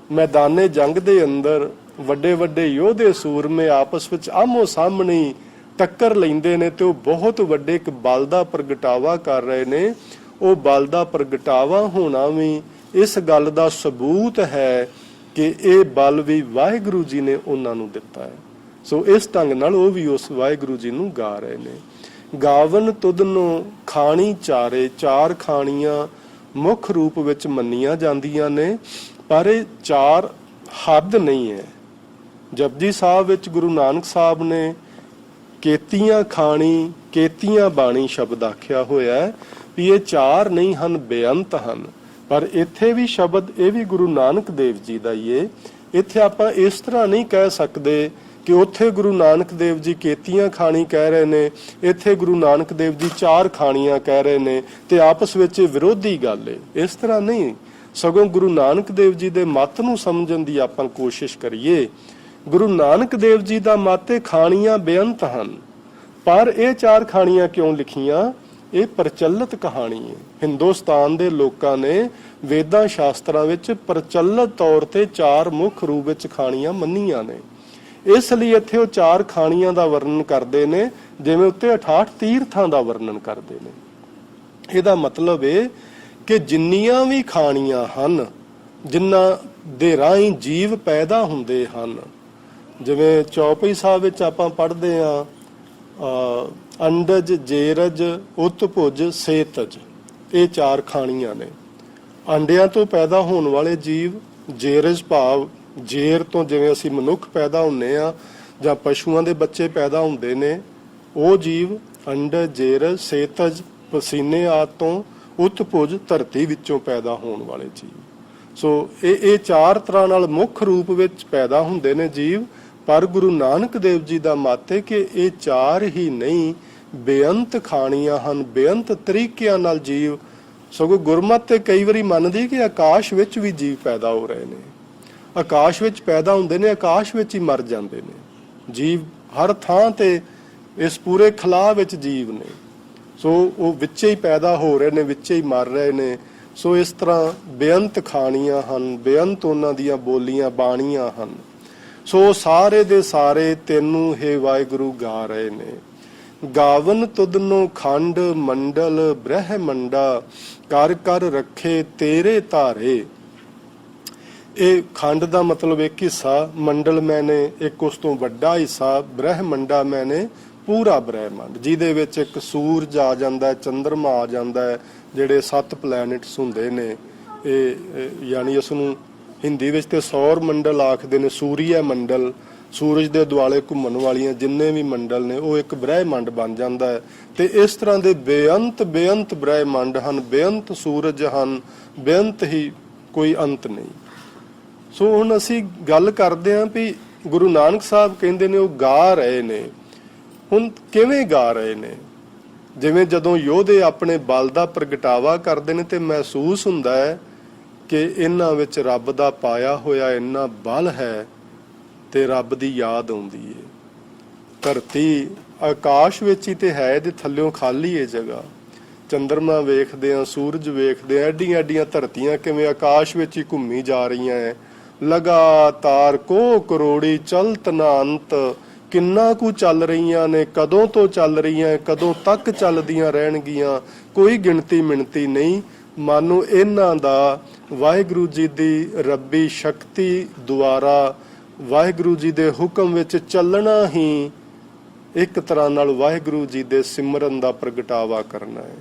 ਮੈਦਾਨੇ ਜੰਗ ਦੇ ਅੰਦਰ ਵੱਡੇ ਵੱਡੇ ਯੋਧੇ ਸੂਰਮੇ ਆਪਸ ਵਿੱਚ ਆਮੋ ਸਾਹਮਣੇ ਟੱਕਰ ਲੈਂਦੇ ਨੇ ਤੇ ਉਹ ਬਹੁਤ ਵੱਡੇ ਇੱਕ ਬਲ ਦਾ ਪ੍ਰਗਟਾਵਾ ਕਰ ਰਹੇ ਨੇ। ਉਹ ਬਲ ਦਾ ਪ੍ਰਗਟਾਵਾ ਹੋਣਾ ਵੀ ਇਸ ਗੱਲ ਦਾ ਸਬੂਤ ਹੈ ਕਿ ਇਹ ਬਲ ਵੀ ਵਾਹਿਗੁਰੂ ਜੀ ਨੇ ਉਹਨਾਂ ਨੂੰ ਦਿੱਤਾ ਹੈ। ਸੋ ਇਸ ਢੰਗ ਨਾਲ ਉਹ ਵੀ ਉਸ ਵਾਹਿਗੁਰੂ ਜੀ ਨੂੰ ਗਾ ਰਹੇ ਨੇ। ਗਾਵਨ ਤੁਧਨੋਂ ਖਾਣੀ ਚਾਰੇ, ਚਾਰ ਖਾਣੀਆਂ ਮੁੱਖ ਰੂਪ ਵਿੱਚ ਮੰਨੀਆਂ ਜਾਂਦੀਆਂ ਨੇ, ਪਰ ਇਹ ਚਾਰ ਹੱਦ ਨਹੀਂ ਹੈ। ਜਪਜੀ ਸਾਹਿਬ ਵਿੱਚ ਗੁਰੂ ਨਾਨਕ ਸਾਹਿਬ ਨੇ ਕੇਤੀਆਂ ਖਾਣੀ ਕੇਤੀਆਂ ਬਾਣੀ ਸ਼ਬਦ ਆਖਿਆ ਹੋਇਆ ਹੈ ਵੀ ਇਹ ਚਾਰ ਨਹੀਂ ਹਨ, ਬੇਅੰਤ ਹਨ। ਪਰ ਇੱਥੇ ਵੀ ਸ਼ਬਦ ਇਹ ਵੀ ਗੁਰੂ ਨਾਨਕ ਦੇਵ ਜੀ ਦਾ ਹੀ ਹੈ। ਇੱਥੇ ਆਪਾਂ ਇਸ ਤਰ੍ਹਾਂ ਨਹੀਂ ਕਹਿ ਸਕਦੇ ਕਿ ਉੱਥੇ ਗੁਰੂ ਨਾਨਕ ਦੇਵ ਜੀ ਕੇਤੀਆਂ ਖਾਣੀ ਕਹਿ ਰਹੇ ਨੇ, ਇੱਥੇ ਗੁਰੂ ਨਾਨਕ ਦੇਵ ਜੀ ਚਾਰ ਖਾਣੀਆਂ ਕਹਿ ਰਹੇ ਨੇ ਤੇ ਆਪਸ ਵਿੱਚ ਵਿਰੋਧੀ ਗੱਲ ਹੈ। ਇਸ ਤਰ੍ਹਾਂ ਨਹੀਂ, ਸਗੋਂ ਗੁਰੂ ਨਾਨਕ ਦੇਵ ਜੀ ਦੇ ਮਤ ਨੂੰ ਸਮਝਣ ਦੀ ਆਪਾਂ ਕੋਸ਼ਿਸ਼ ਕਰੀਏ। ਗੁਰੂ ਨਾਨਕ ਦੇਵ ਜੀ ਦਾ ਮਤ ਇਹ ਖਾਣੀਆਂ ਬੇਅੰਤ ਹਨ, ਪਰ ਇਹ ਚਾਰ ਖਾਣੀਆਂ ਕਿਉਂ ਲਿਖੀਆਂ? ਇਹ ਪ੍ਰਚਲਿਤ ਕਹਾਣੀ ਹੈ। ਹਿੰਦੁਸਤਾਨ ਦੇ ਲੋਕਾਂ ਨੇ ਵੇਦਾਂ ਸ਼ਾਸਤਰਾਂ ਵਿੱਚ ਪ੍ਰਚਲਿਤ ਤੌਰ ਤੇ ਚਾਰ ਮੁੱਖ ਰੂਪ ਵਿੱਚ ਖਾਣੀਆਂ ਮੰਨੀਆਂ ਨੇ। ਇਸ ਲਈ ਇੱਥੇ ਉਹ ਚਾਰ ਖਾਣੀਆਂ ਦਾ ਵਰਣਨ ਕਰਦੇ ਨੇ ਜਿਵੇਂ ਉੱਤੇ 68 ਤੀਰਥਾਂ ਦਾ ਵਰਣਨ ਕਰਦੇ ਨੇ। ਇਹਦਾ ਮਤਲਬ ਇਹ ਕਿ ਜਿੰਨੀਆਂ ਵੀ ਖਾਣੀਆਂ ਹਨ ਜਿਨ੍ਹਾਂ ਦੇ ਰਾਹੀਂ ਜੀਵ ਪੈਦਾ ਹੁੰਦੇ ਹਨ, ਜਿਵੇਂ ਚੌਪਈ ਸਾਹਿਬ ਵਿੱਚ ਆਪਾਂ ਪੜ੍ਹਦੇ ਹਾਂ ਅੰਡਜ ਜੇਰਜ ਉਤਭੁਜ ਸੇਤਜ, ਇਹ ਚਾਰ ਖਾਣੀਆਂ ਨੇ। ਅੰਡਿਆਂ ਤੋਂ ਪੈਦਾ ਹੋਣ ਵਾਲੇ ਜੀਵ, ਜੇਰਜ ਭਾਵ ਜੇਰ ਤੋਂ ਜਿਵੇਂ ਅਸੀਂ ਮਨੁੱਖ ਪੈਦਾ ਹੁੰਦੇ ਆ ਜਾਂ ਪਸ਼ੂਆਂ ਦੇ ਬੱਚੇ ਪੈਦਾ ਹੁੰਦੇ ਨੇ, ਉਹ ਜੀਵ ਅੰਡਜ ਜੇਰਜ ਸੇਤਜ ਪਸੀਨੇ ਆਦਿ ਤੋਂ, ਉਤਭੁਜ ਧਰਤੀ ਵਿੱਚੋਂ ਪੈਦਾ ਹੋਣ ਵਾਲੇ ਜੀਵ। ਸੋ ਇਹ ਚਾਰ ਤਰ੍ਹਾਂ ਨਾਲ ਮੁੱਖ ਰੂਪ ਵਿੱਚ ਪੈਦਾ ਹੁੰਦੇ ਨੇ ਜੀਵ। ਪਰ ਗੁਰੂ ਨਾਨਕ ਦੇਵ ਜੀ ਦਾ ਮਤ ਹੈ ਕਿ ਇਹ ਚਾਰ ਹੀ ਨਹੀਂ, ਬੇਅੰਤ ਖਾਣੀਆਂ ਹਨ, ਬੇਅੰਤ ਤਰੀਕਿਆਂ ਨਾਲ ਜੀਵ। ਸਗੋਂ ਗੁਰਮਤਿ ਤੇ ਕਈ ਵਾਰੀ ਮੰਨਦੀ ਕਿ ਆਕਾਸ਼ ਵਿੱਚ ਵੀ ਜੀਵ ਪੈਦਾ ਹੋ ਰਹੇ ਨੇ, ਆਕਾਸ਼ ਵਿੱਚ ਪੈਦਾ ਹੁੰਦੇ ਨੇ, ਆਕਾਸ਼ ਵਿੱਚ ਹੀ ਮਰ ਜਾਂਦੇ ਨੇ ਜੀਵ। ਹਰ ਥਾਂ ਤੇ ਇਸ ਪੂਰੇ ਖਲਾਅ ਵਿੱਚ ਜੀਵ ਨੇ। ਸੋ ਉਹ ਵਿੱਚੇ ਹੀ ਪੈਦਾ ਹੋ ਰਹੇ ਨੇ, ਵਿੱਚੇ ਹੀ ਮਰ ਰਹੇ ਨੇ। ਸੋ ਇਸ ਤਰ੍ਹਾਂ ਬੇਅੰਤ ਖਾਣੀਆਂ ਹਨ, ਬੇਅੰਤ ਉਹਨਾਂ ਦੀਆਂ ਬੋਲੀਆਂ ਬਾਣੀਆਂ ਹਨ। ਸੋ ਸਾਰੇ ਦੇ ਸਾਰੇ ਤੈਨੂੰ ਹੈ ਵਾਹਿਗੁਰੂ ਗਾ ਰਹੇ ਨੇ। ਗਾਵਨ ਤੁਧਨੋਂ ਖੰਡ ਮੰਡਲ ਬ੍ਰਹਮੰਡਾ, ਕਰ ਕਰ ਰੱਖੇ ਤੇਰੇ ਧਾਰੇ। ਇਹ ਖੰਡ ਦਾ ਮਤਲਬ ਇੱਕ ਹਿੱਸਾ, ਮੰਡਲ ਮੈਨੇ ਇੱਕ ਉਸ ਤੋਂ ਵੱਡਾ ਹਿੱਸਾ, ਬ੍ਰਹਮੰਡਾ ਮੈਨੇ ਪੂਰਾ ਬ੍ਰਹਿਮੰਡ, ਜਿਹਦੇ ਵਿੱਚ ਇੱਕ ਸੂਰਜ ਆ ਜਾਂਦਾ, ਚੰਦਰਮਾ ਆ ਜਾਂਦਾ, ਜਿਹੜੇ 7 ਪਲੈਨਟਸ ਹੁੰਦੇ ਨੇ। ਇਹ ਯਾਨੀ ਇਸ ਨੂੰ ਹਿੰਦੀ ਵਿੱਚ ਤੇ ਸੌਰ ਮੰਡਲ ਆਖਦੇ ਨੇ, ਸੂਰੀਆ ਮੰਡਲ, ਸੂਰਜ ਦੇ ਦੁਆਲੇ ਘੁੰਮਣ ਵਾਲੀਆਂ ਜਿੰਨੇ ਵੀ ਮੰਡਲ ਨੇ ਉਹ ਇੱਕ ਬ੍ਰਹਿਮੰਡ ਬਣ ਜਾਂਦਾ ਹੈ। ਤੇ ਇਸ ਤਰ੍ਹਾਂ ਦੇ ਬੇਅੰਤ ਬੇਅੰਤ ਬ੍ਰਹਿਮੰਡ ਹਨ, ਬੇਅੰਤ ਸੂਰਜ ਹਨ, ਬੇਅੰਤ ਹੀ, ਕੋਈ ਅੰਤ ਨਹੀਂ। ਸੋ ਹੁਣ ਅਸੀਂ ਗੱਲ ਕਰਦੇ ਹਾਂ ਵੀ ਗੁਰੂ ਨਾਨਕ ਸਾਹਿਬ ਕਹਿੰਦੇ ਨੇ ਉਹ ਗਾ ਰਹੇ ਨੇ। ਹੁਣ ਕਿਵੇਂ ਗਾ ਰਹੇ ਨੇ? ਜਿਵੇਂ ਜਦੋਂ ਯੋਧੇ ਆਪਣੇ ਬਲ ਦਾ ਪ੍ਰਗਟਾਵਾ ਕਰਦੇ ਨੇ ਤੇ ਮਹਿਸੂਸ ਹੁੰਦਾ ਹੈ ਕਿ ਇਹਨਾਂ ਵਿੱਚ ਰੱਬ ਦਾ ਪਾਇਆ ਹੋਇਆ ਇੰਨਾ ਬਲ ਹੈ ਤੇ ਰੱਬ ਦੀ ਯਾਦ ਆਉਂਦੀ ਹੈ। ਧਰਤੀ ਆਕਾਸ਼ ਵਿੱਚ ਹੀ ਤੇ ਹੈ, ਇਹਦੇ ਥੱਲਿਓਂ ਖਾਲੀ ਹੈ ਜਗ੍ਹਾ। ਚੰਦਰਮਾ ਵੇਖਦੇ ਆ, ਸੂਰਜ ਵੇਖਦੇ ਆ, ਐਡੀਆਂ ਐਡੀਆਂ ਧਰਤੀਆਂ ਕਿਵੇਂ ਆਕਾਸ਼ ਵਿੱਚ ਹੀ ਘੁੰਮੀ ਜਾ ਰਹੀਆਂ ਹੈ। ਲਗਾਤਾਰ ਕੋ ਕਰੋੜੀ ਚਲਤ ਨਾ ਅੰਤ, ਕਿੰਨਾ ਕੁ ਚੱਲ ਰਹੀਆਂ ਨੇ, ਕਦੋਂ ਤੋਂ ਚੱਲ ਰਹੀਆਂ, ਕਦੋਂ ਤੱਕ ਚੱਲਦੀਆਂ ਰਹਿਣਗੀਆਂ, ਕੋਈ ਗਿਣਤੀ ਮਿਣਤੀ ਨਹੀਂ। ਮਾਨੋ ਇਹਨਾਂ ਦਾ ਵਾਹਿਗੁਰੂ ਜੀ ਦੀ ਰੱਬੀ ਸ਼ਕਤੀ ਦੁਆਰਾ, ਵਾਹਿਗੁਰੂ ਜੀ ਦੇ ਹੁਕਮ ਵਿੱਚ ਚੱਲਣਾ ਹੀ ਇੱਕ ਤਰ੍ਹਾਂ ਨਾਲ ਵਾਹਿਗੁਰੂ ਜੀ ਦੇ ਸਿਮਰਨ ਦਾ ਪ੍ਰਗਟਾਵਾ ਕਰਨਾ ਹੈ।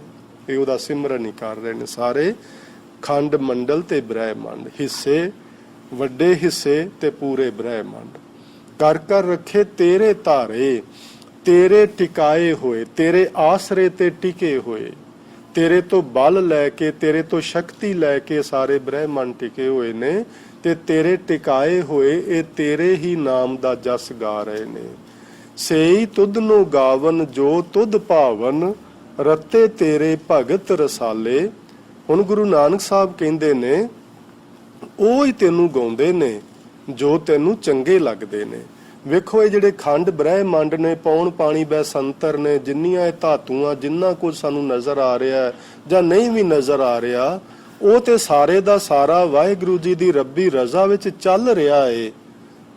ਇਹ ਉਹਦਾ ਸਿਮਰਨ ਹੀ ਕਰ ਰਹੇ ਨੇ ਸਾਰੇ। ਖੰਡ ਮੰਡਲ ਤੇ ਬ੍ਰਹਿਮੰਡ, ਹਿੱਸੇ ਵੱਡੇ ਹਿੱਸੇ ਤੇ ਪੂਰੇ ਬ੍ਰਹਿਮੰਡ। ਕਰ ਕਰ ਰੱਖੇ ਤੇਰੇ ਧਾਰੇ, ਤੇਰੇ ਟਿਕਾਏ ਹੋਏ, ਤੇਰੇ ਆਸਰੇ ਤੇ ਟਿਕੇ ਹੋਏ, ਤੇਰੇ ਤੋਂ ਬਲ ਲੈ ਕੇ, ਤੇਰੇ ਤੋਂ ਸ਼ਕਤੀ ਲੈ ਕੇ ਸਾਰੇ ਬ੍ਰਹਿਮੰਡ ਟਿਕੇ ਹੋਏ ਨੇ ਤੇ ਤੇਰੇ ਟਿਕਾਏ ਹੋਏ ਇਹ ਤੇਰੇ ਹੀ ਨਾਮ ਦਾ ਜਸ ਗਾ ਰਹੇ ਨੇ। सेई तुध नो गावन जो तुध भावन रते तेरे भगत रसाले। हुण गुरु नानक साहब कहंदे ने ਉਹ ਹੀ ਤੈਨੂੰ ਗਾਉਂਦੇ ਨੇ ਜੋ ਤੈਨੂੰ ਚੰਗੇ ਲੱਗਦੇ ਨੇ। ਵੇਖੋ ਇਹ ਜਿਹੜੇ ਖੰਡ ਬ੍ਰਹਿਮੰਡ ਨੇ, ਪੌਣ ਪਾਣੀ ਬੈਸੰਤਰ ਨੇ, ਜਿੰਨੀਆਂ ਇਹ ਧਾਤੂਆਂ, ਜਿੰਨਾ ਕੁਝ ਸਾਨੂੰ ਨਜ਼ਰ ਆ ਰਿਹਾ ਜਾਂ ਨਹੀਂ ਵੀ ਨਜ਼ਰ ਆ ਰਿਹਾ, ਉਹ ਤੇ ਸਾਰੇ ਦਾ ਸਾਰਾ ਵਾਹਿਗੁਰੂ ਜੀ ਦੀ ਰੱਬੀ ਰਜ਼ਾ ਵਿੱਚ ਚੱਲ ਰਿਹਾ ਏ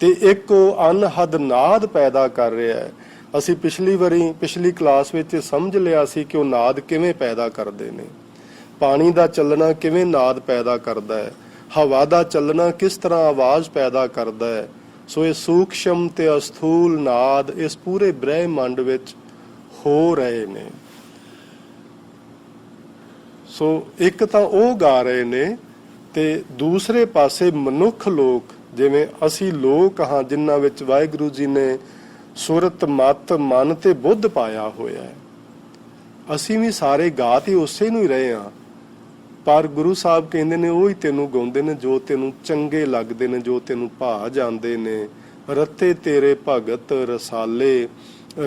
ਤੇ ਇੱਕ ਉਹ ਅਨਹਦ ਨਾਦ ਪੈਦਾ ਕਰ ਰਿਹਾ ਹੈ। ਅਸੀਂ ਪਿਛਲੀ ਕਲਾਸ ਵਿੱਚ ਸਮਝ ਲਿਆ ਸੀ ਕਿ ਉਹ ਨਾਦ ਕਿਵੇਂ ਪੈਦਾ ਕਰਦੇ ਨੇ, ਪਾਣੀ ਦਾ ਚੱਲਣਾ ਕਿਵੇਂ ਨਾਦ ਪੈਦਾ ਕਰਦਾ ਹੈ, ਹਵਾ ਦਾ ਚੱਲਣਾ ਕਿਸ ਤਰ੍ਹਾਂ ਆਵਾਜ਼ ਪੈਦਾ ਕਰਦਾ ਹੈ। ਸੋ ਇਹ ਸੂਖਸ਼ਮ ਤੇ ਅਸਥੂਲ ਨਾਦ ਇਸ ਪੂਰੇ ਬ੍ਰਹਿਮੰਡ ਵਿੱਚ ਹੋ ਰਹੇ ਨੇ। ਸੋ ਇੱਕ ਤਾਂ ਉਹ ਗਾ ਰਹੇ ਨੇ ਤੇ ਦੂਸਰੇ ਪਾਸੇ ਮਨੁੱਖ ਲੋਕ, ਜਿਵੇਂ ਅਸੀਂ ਲੋਕ ਹਾਂ ਜਿਨ੍ਹਾਂ ਵਿੱਚ ਵਾਹਿਗੁਰੂ ਜੀ ਨੇ ਸੁਰਤ ਮਤ ਮਨ ਤੇ ਬੁੱਧ ਪਾਇਆ ਹੋਇਆ ਹੈ, ਅਸੀਂ ਵੀ ਸਾਰੇ ਗਾ ਤੇ ਉਸੇ ਨੂੰ ਹੀ ਰਹੇ ਹਾਂ। ਪਰ ਗੁਰੂ ਸਾਹਿਬ ਕਹਿੰਦੇ ਨੇ ਉਹ ਹੀ ਤੈਨੂੰ ਗਾਉਂਦੇ ਨੇ ਜੋ ਤੈਨੂੰ ਚੰਗੇ ਲੱਗਦੇ ਨੇ, ਜੋ ਤੈਨੂੰ ਭਾ ਜਾਂਦੇ ਨੇ। ਰਤੇ ਤੇਰੇ ਭਗਤ ਰਸਾਲੇ।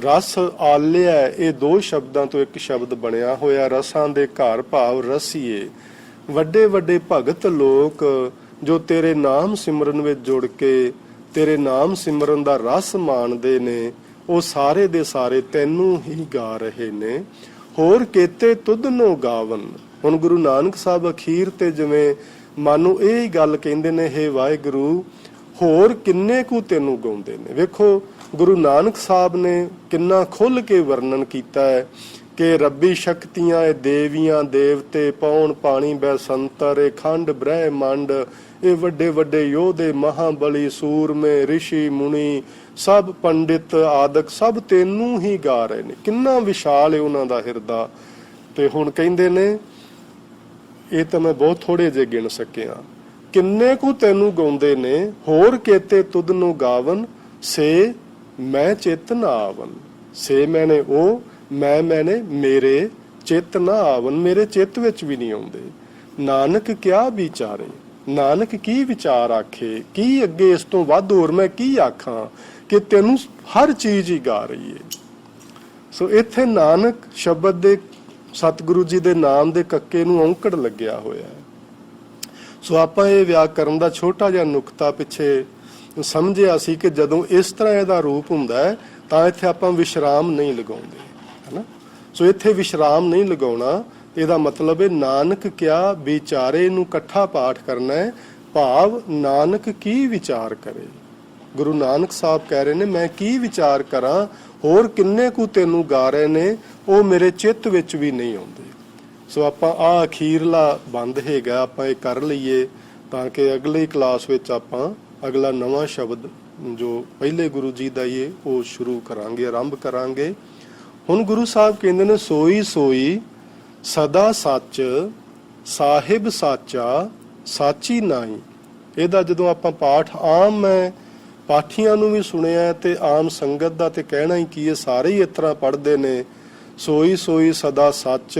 ਰਸ ਆਲਿਆ, ਇਹ ਦੋ ਸ਼ਬਦਾਂ ਤੋਂ ਇੱਕ ਸ਼ਬਦ ਬਣਿਆ ਹੋਇਆ। ਰਸਾਂ ਦੇ ਘਰ ਭਾਵ ਰਸੀਏ। ਵੱਡੇ ਵੱਡੇ ਭਗਤ ਲੋਕ ਜੋ ਤੇਰੇ ਨਾਮ ਸਿਮਰਨ ਵਿੱਚ ਜੁੜ ਕੇ ਤੇਰੇ ਨਾਮ ਸਿਮਰਨ ਦਾ ਰਸ ਮਾਣਦੇ ਨੇ, ਉਹ ਸਾਰੇ ਦੇ ਸਾਰੇ ਤੈਨੂੰ ਹੀ ਗਾ ਰਹੇ ਨੇ। ਹੋਰ ਕੇਤੇ ਤੁਧ ਨੂੰ ਗਾਵਨ। ਹੁਣ ਗੁਰੂ ਨਾਨਕ ਸਾਹਿਬ ਅਖੀਰ ਤੇ ਜਿਵੇਂ ਮਨ ਨੂੰ ਇਹ ਗੱਲ ਕਹਿੰਦੇ ਨੇ, ਹੇ ਵਾਹਿਗੁਰੂ ਹੋਰ ਕਿੰਨੇ ਕੁ ਤੈਨੂੰ ਗਾਉਂਦੇ ਨੇ। ਵੇਖੋ ਗੁਰੂ ਨਾਨਕ ਸਾਹਿਬ ਨੇ ਕਿੰਨਾ ਖੁੱਲ ਕੇ ਵਰਣਨ ਕੀਤਾ ਹੈ ਕਿ ਰੱਬੀ ਸ਼ਕਤੀਆਂ, ਇਹ ਦੇਵੀਆਂ ਦੇਵਤੇ, ਪੌਣ ਪਾਣੀ ਬੈਸੰਤਰ, ਇਹ ਖੰਡ ਬ੍ਰਹਿਮੰਡ, ਇਹ ਵੱਡੇ ਵੱਡੇ ਯੋਧੇ, ਮਹਾਬਲੀ, ਸੂਰਮੇ, ਰਿਸ਼ੀ ਮੁਨੀ, ਸਭ ਪੰਡਿਤ ਆਦਿਕ ਸਭ ਤੈਨੂੰ ਹੀ ਗਾ ਰਹੇ ਨੇ। ਕਿੰਨਾ ਵਿਸ਼ਾਲ ਹੈ ਉਹਨਾਂ ਦਾ ਹਿਰਦਾ। ਤੇ ਹੁਣ ਕਹਿੰਦੇ ਨੇ, ਇਹ ਤਾਂ ਮੈਂ ਬਹੁਤ ਥੋੜੇ ਜਿਹੇ ਗਿਣ ਸਕਿਆ, ਕਿੰਨੇ ਕੁ ਤੈਨੂੰ ਗਾਉਂਦੇ ਨੇ। ਹੋਰ ਕੇਤੇ ਤੁਧ ਨੂੰ ਗਾਵਨ ਸੇ ਮੈਂ ਚਿਤ ਨਾ ਆਵਨ। ਸੇ ਮੈਨੇ ਉਹ, ਮੈਂ ਮੈਨੇ ਮੇਰੇ, ਚਿਤ ਨਾ ਆਵਨ ਮੇਰੇ ਚਿੱਤ ਵਿੱਚ ਵੀ ਨਹੀਂ ਆਉਂਦੇ। ਨਾਨਕ ਕਿਆ ਵਿਚਾਰੇ। ਨਾਨਕ ਕੀ ਵਿਚਾਰ ਆਖੇ, ਕੀ ਅੱਗੇ ਇਸ ਤੋਂ ਵੱਧ ਹੋਰ ਮੈਂ ਕੀ ਆਖਾਂ ਕਿ ਤੈਨੂੰ ਹਰ ਚੀਜ਼ ਹੀ ਗਾ ਰਹੀ ਹੈ। ਸੋ ਇੱਥੇ ਨਾਨਕ ਸ਼ਬਦ ਦੇ, ਸਤਿਗੁਰੂ ਜੀ ਦੇ ਨਾਮ ਦੇ ਕੱਕੇ ਨੂੰ ਔਂਕੜ ਲੱਗਿਆ ਹੋਇਆ ਹੈ। ਸੋ ਆਪਾਂ ਇਹ ਵਿਆਕਰਨ ਦਾ ਛੋਟਾ ਜਿਹਾ ਨੁਕਤਾ ਪਿੱਛੇ ਸਮਝਿਆ ਸੀ ਕਿ ਜਦੋਂ ਇਸ ਤਰ੍ਹਾਂ ਇਹਦਾ ਰੂਪ ਹੁੰਦਾ ਹੈ ਤਾਂ ਇੱਥੇ ਆਪਾਂ ਵਿਸ਼ਰਾਮ ਨਹੀਂ ਲਗਾਉਂਦੇ, ਹੈਨਾ। ਸੋ ਇੱਥੇ ਵਿਸ਼ਰਾਮ ਨਹੀਂ ਲਗਾਉਣਾ, ਇਹਦਾ ਮਤਲਬ ਹੈ ਨਾਨਕ ਕਿਆ ਵਿਚਾਰੇ ਨੂੰ ਇਕੱਠਾ ਪਾਠ ਕਰਨਾ ਹੈ, ਭਾਵ ਨਾਨਕ ਕੀ ਵਿਚਾਰ ਕਰੇ। ਗੁਰੂ ਨਾਨਕ ਸਾਹਿਬ ਕਹਿ ਰਹੇ ਨੇ ਮੈਂ ਕੀ ਵਿਚਾਰ ਕਰਾਂ, ਹੋਰ ਕਿੰਨੇ ਕੁ ਤੈਨੂੰ ਗਾ ਰਹੇ ਨੇ, ਉਹ ਮੇਰੇ ਚਿੱਤ ਵਿੱਚ ਵੀ ਨਹੀਂ ਆਉਂਦੇ। ਸੋ ਆਪਾਂ ਆ ਅਖੀਰਲਾ ਬੰਦ ਹੈਗਾ, ਆਪਾਂ ਇਹ ਕਰ ਲਈਏ ਤਾਂ ਕਿ ਅਗਲੀ ਕਲਾਸ ਵਿੱਚ ਆਪਾਂ ਅਗਲਾ ਨਵਾਂ ਸ਼ਬਦ ਜੋ ਪਹਿਲੇ ਗੁਰੂ ਜੀ ਦਾ ਹੀ ਉਹ ਸ਼ੁਰੂ ਕਰਾਂਗੇ, ਆਰੰਭ ਕਰਾਂਗੇ। ਹੁਣ ਗੁਰੂ ਸਾਹਿਬ ਕਹਿੰਦੇ ਨੇ ਸੋਈ ਸੋਈ ਸਦਾ ਸੱਚ ਸਾਹਿਬ ਸਾਚਾ ਸਾਚੀ ਨਾਹੀ। ਇਹਦਾ ਜਦੋਂ ਆਪਾਂ ਪਾਠ ਆਮ ਮੈਂ ਪਾਠੀਆਂ ਨੂੰ ਵੀ ਸੁਣਿਆ ਤੇ ਆਮ ਸੰਗਤ ਦਾ ਤੇ ਕਹਿਣਾ ਹੀ ਕੀ ਹੈ, ਸਾਰੇ ਹੀ ਇਸ ਤਰ੍ਹਾਂ ਪੜ੍ਹਦੇ ਨੇ, ਸੋਈ ਸੋਈ ਸਦਾ ਸੱਚ,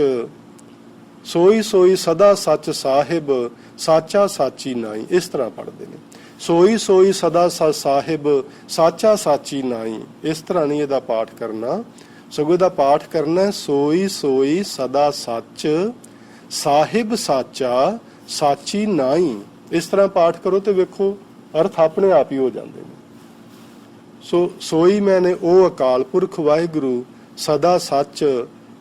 ਸੋਈ ਸੋਈ ਸਦਾ ਸੱਚ ਸਾਹਿਬ ਸਾਚਾ ਸਾਚੀ ਨਾਹੀ, ਇਸ ਤਰ੍ਹਾਂ ਪੜ੍ਹਦੇ ਨੇ। ਸੋਈ ਸੋਈ ਸਦਾ ਸੱਚ ਸਾਹਿਬ ਸਾਚਾ ਸਾਚੀ ਨਾਹੀ, ਇਸ ਤਰ੍ਹਾਂ ਨਹੀਂ ਇਹਦਾ ਪਾਠ ਕਰਨਾ, ਸਗੋਂ ਇਹਦਾ ਪਾਠ ਕਰਨਾ ਸੋਈ ਸੋਈ ਸਦਾ ਸੱਚ ਸਾਹਿਬ ਸਾਚਾ ਸਾਚੀ ਨਾਹੀ। ਇਸ ਤਰ੍ਹਾਂ ਪਾਠ ਕਰੋ ਤੇ ਵੇਖੋ ਅਰਥ ਆਪਣੇ ਆਪ ਹੀ ਹੋ ਜਾਂਦੇ ਨੇ। ਸੋ ਸੋਈ ਮੈਨੇ ਉਹ ਅਕਾਲ ਪੁਰਖ ਵਾਹਿਗੁਰੂ ਸਦਾ ਸੱਚ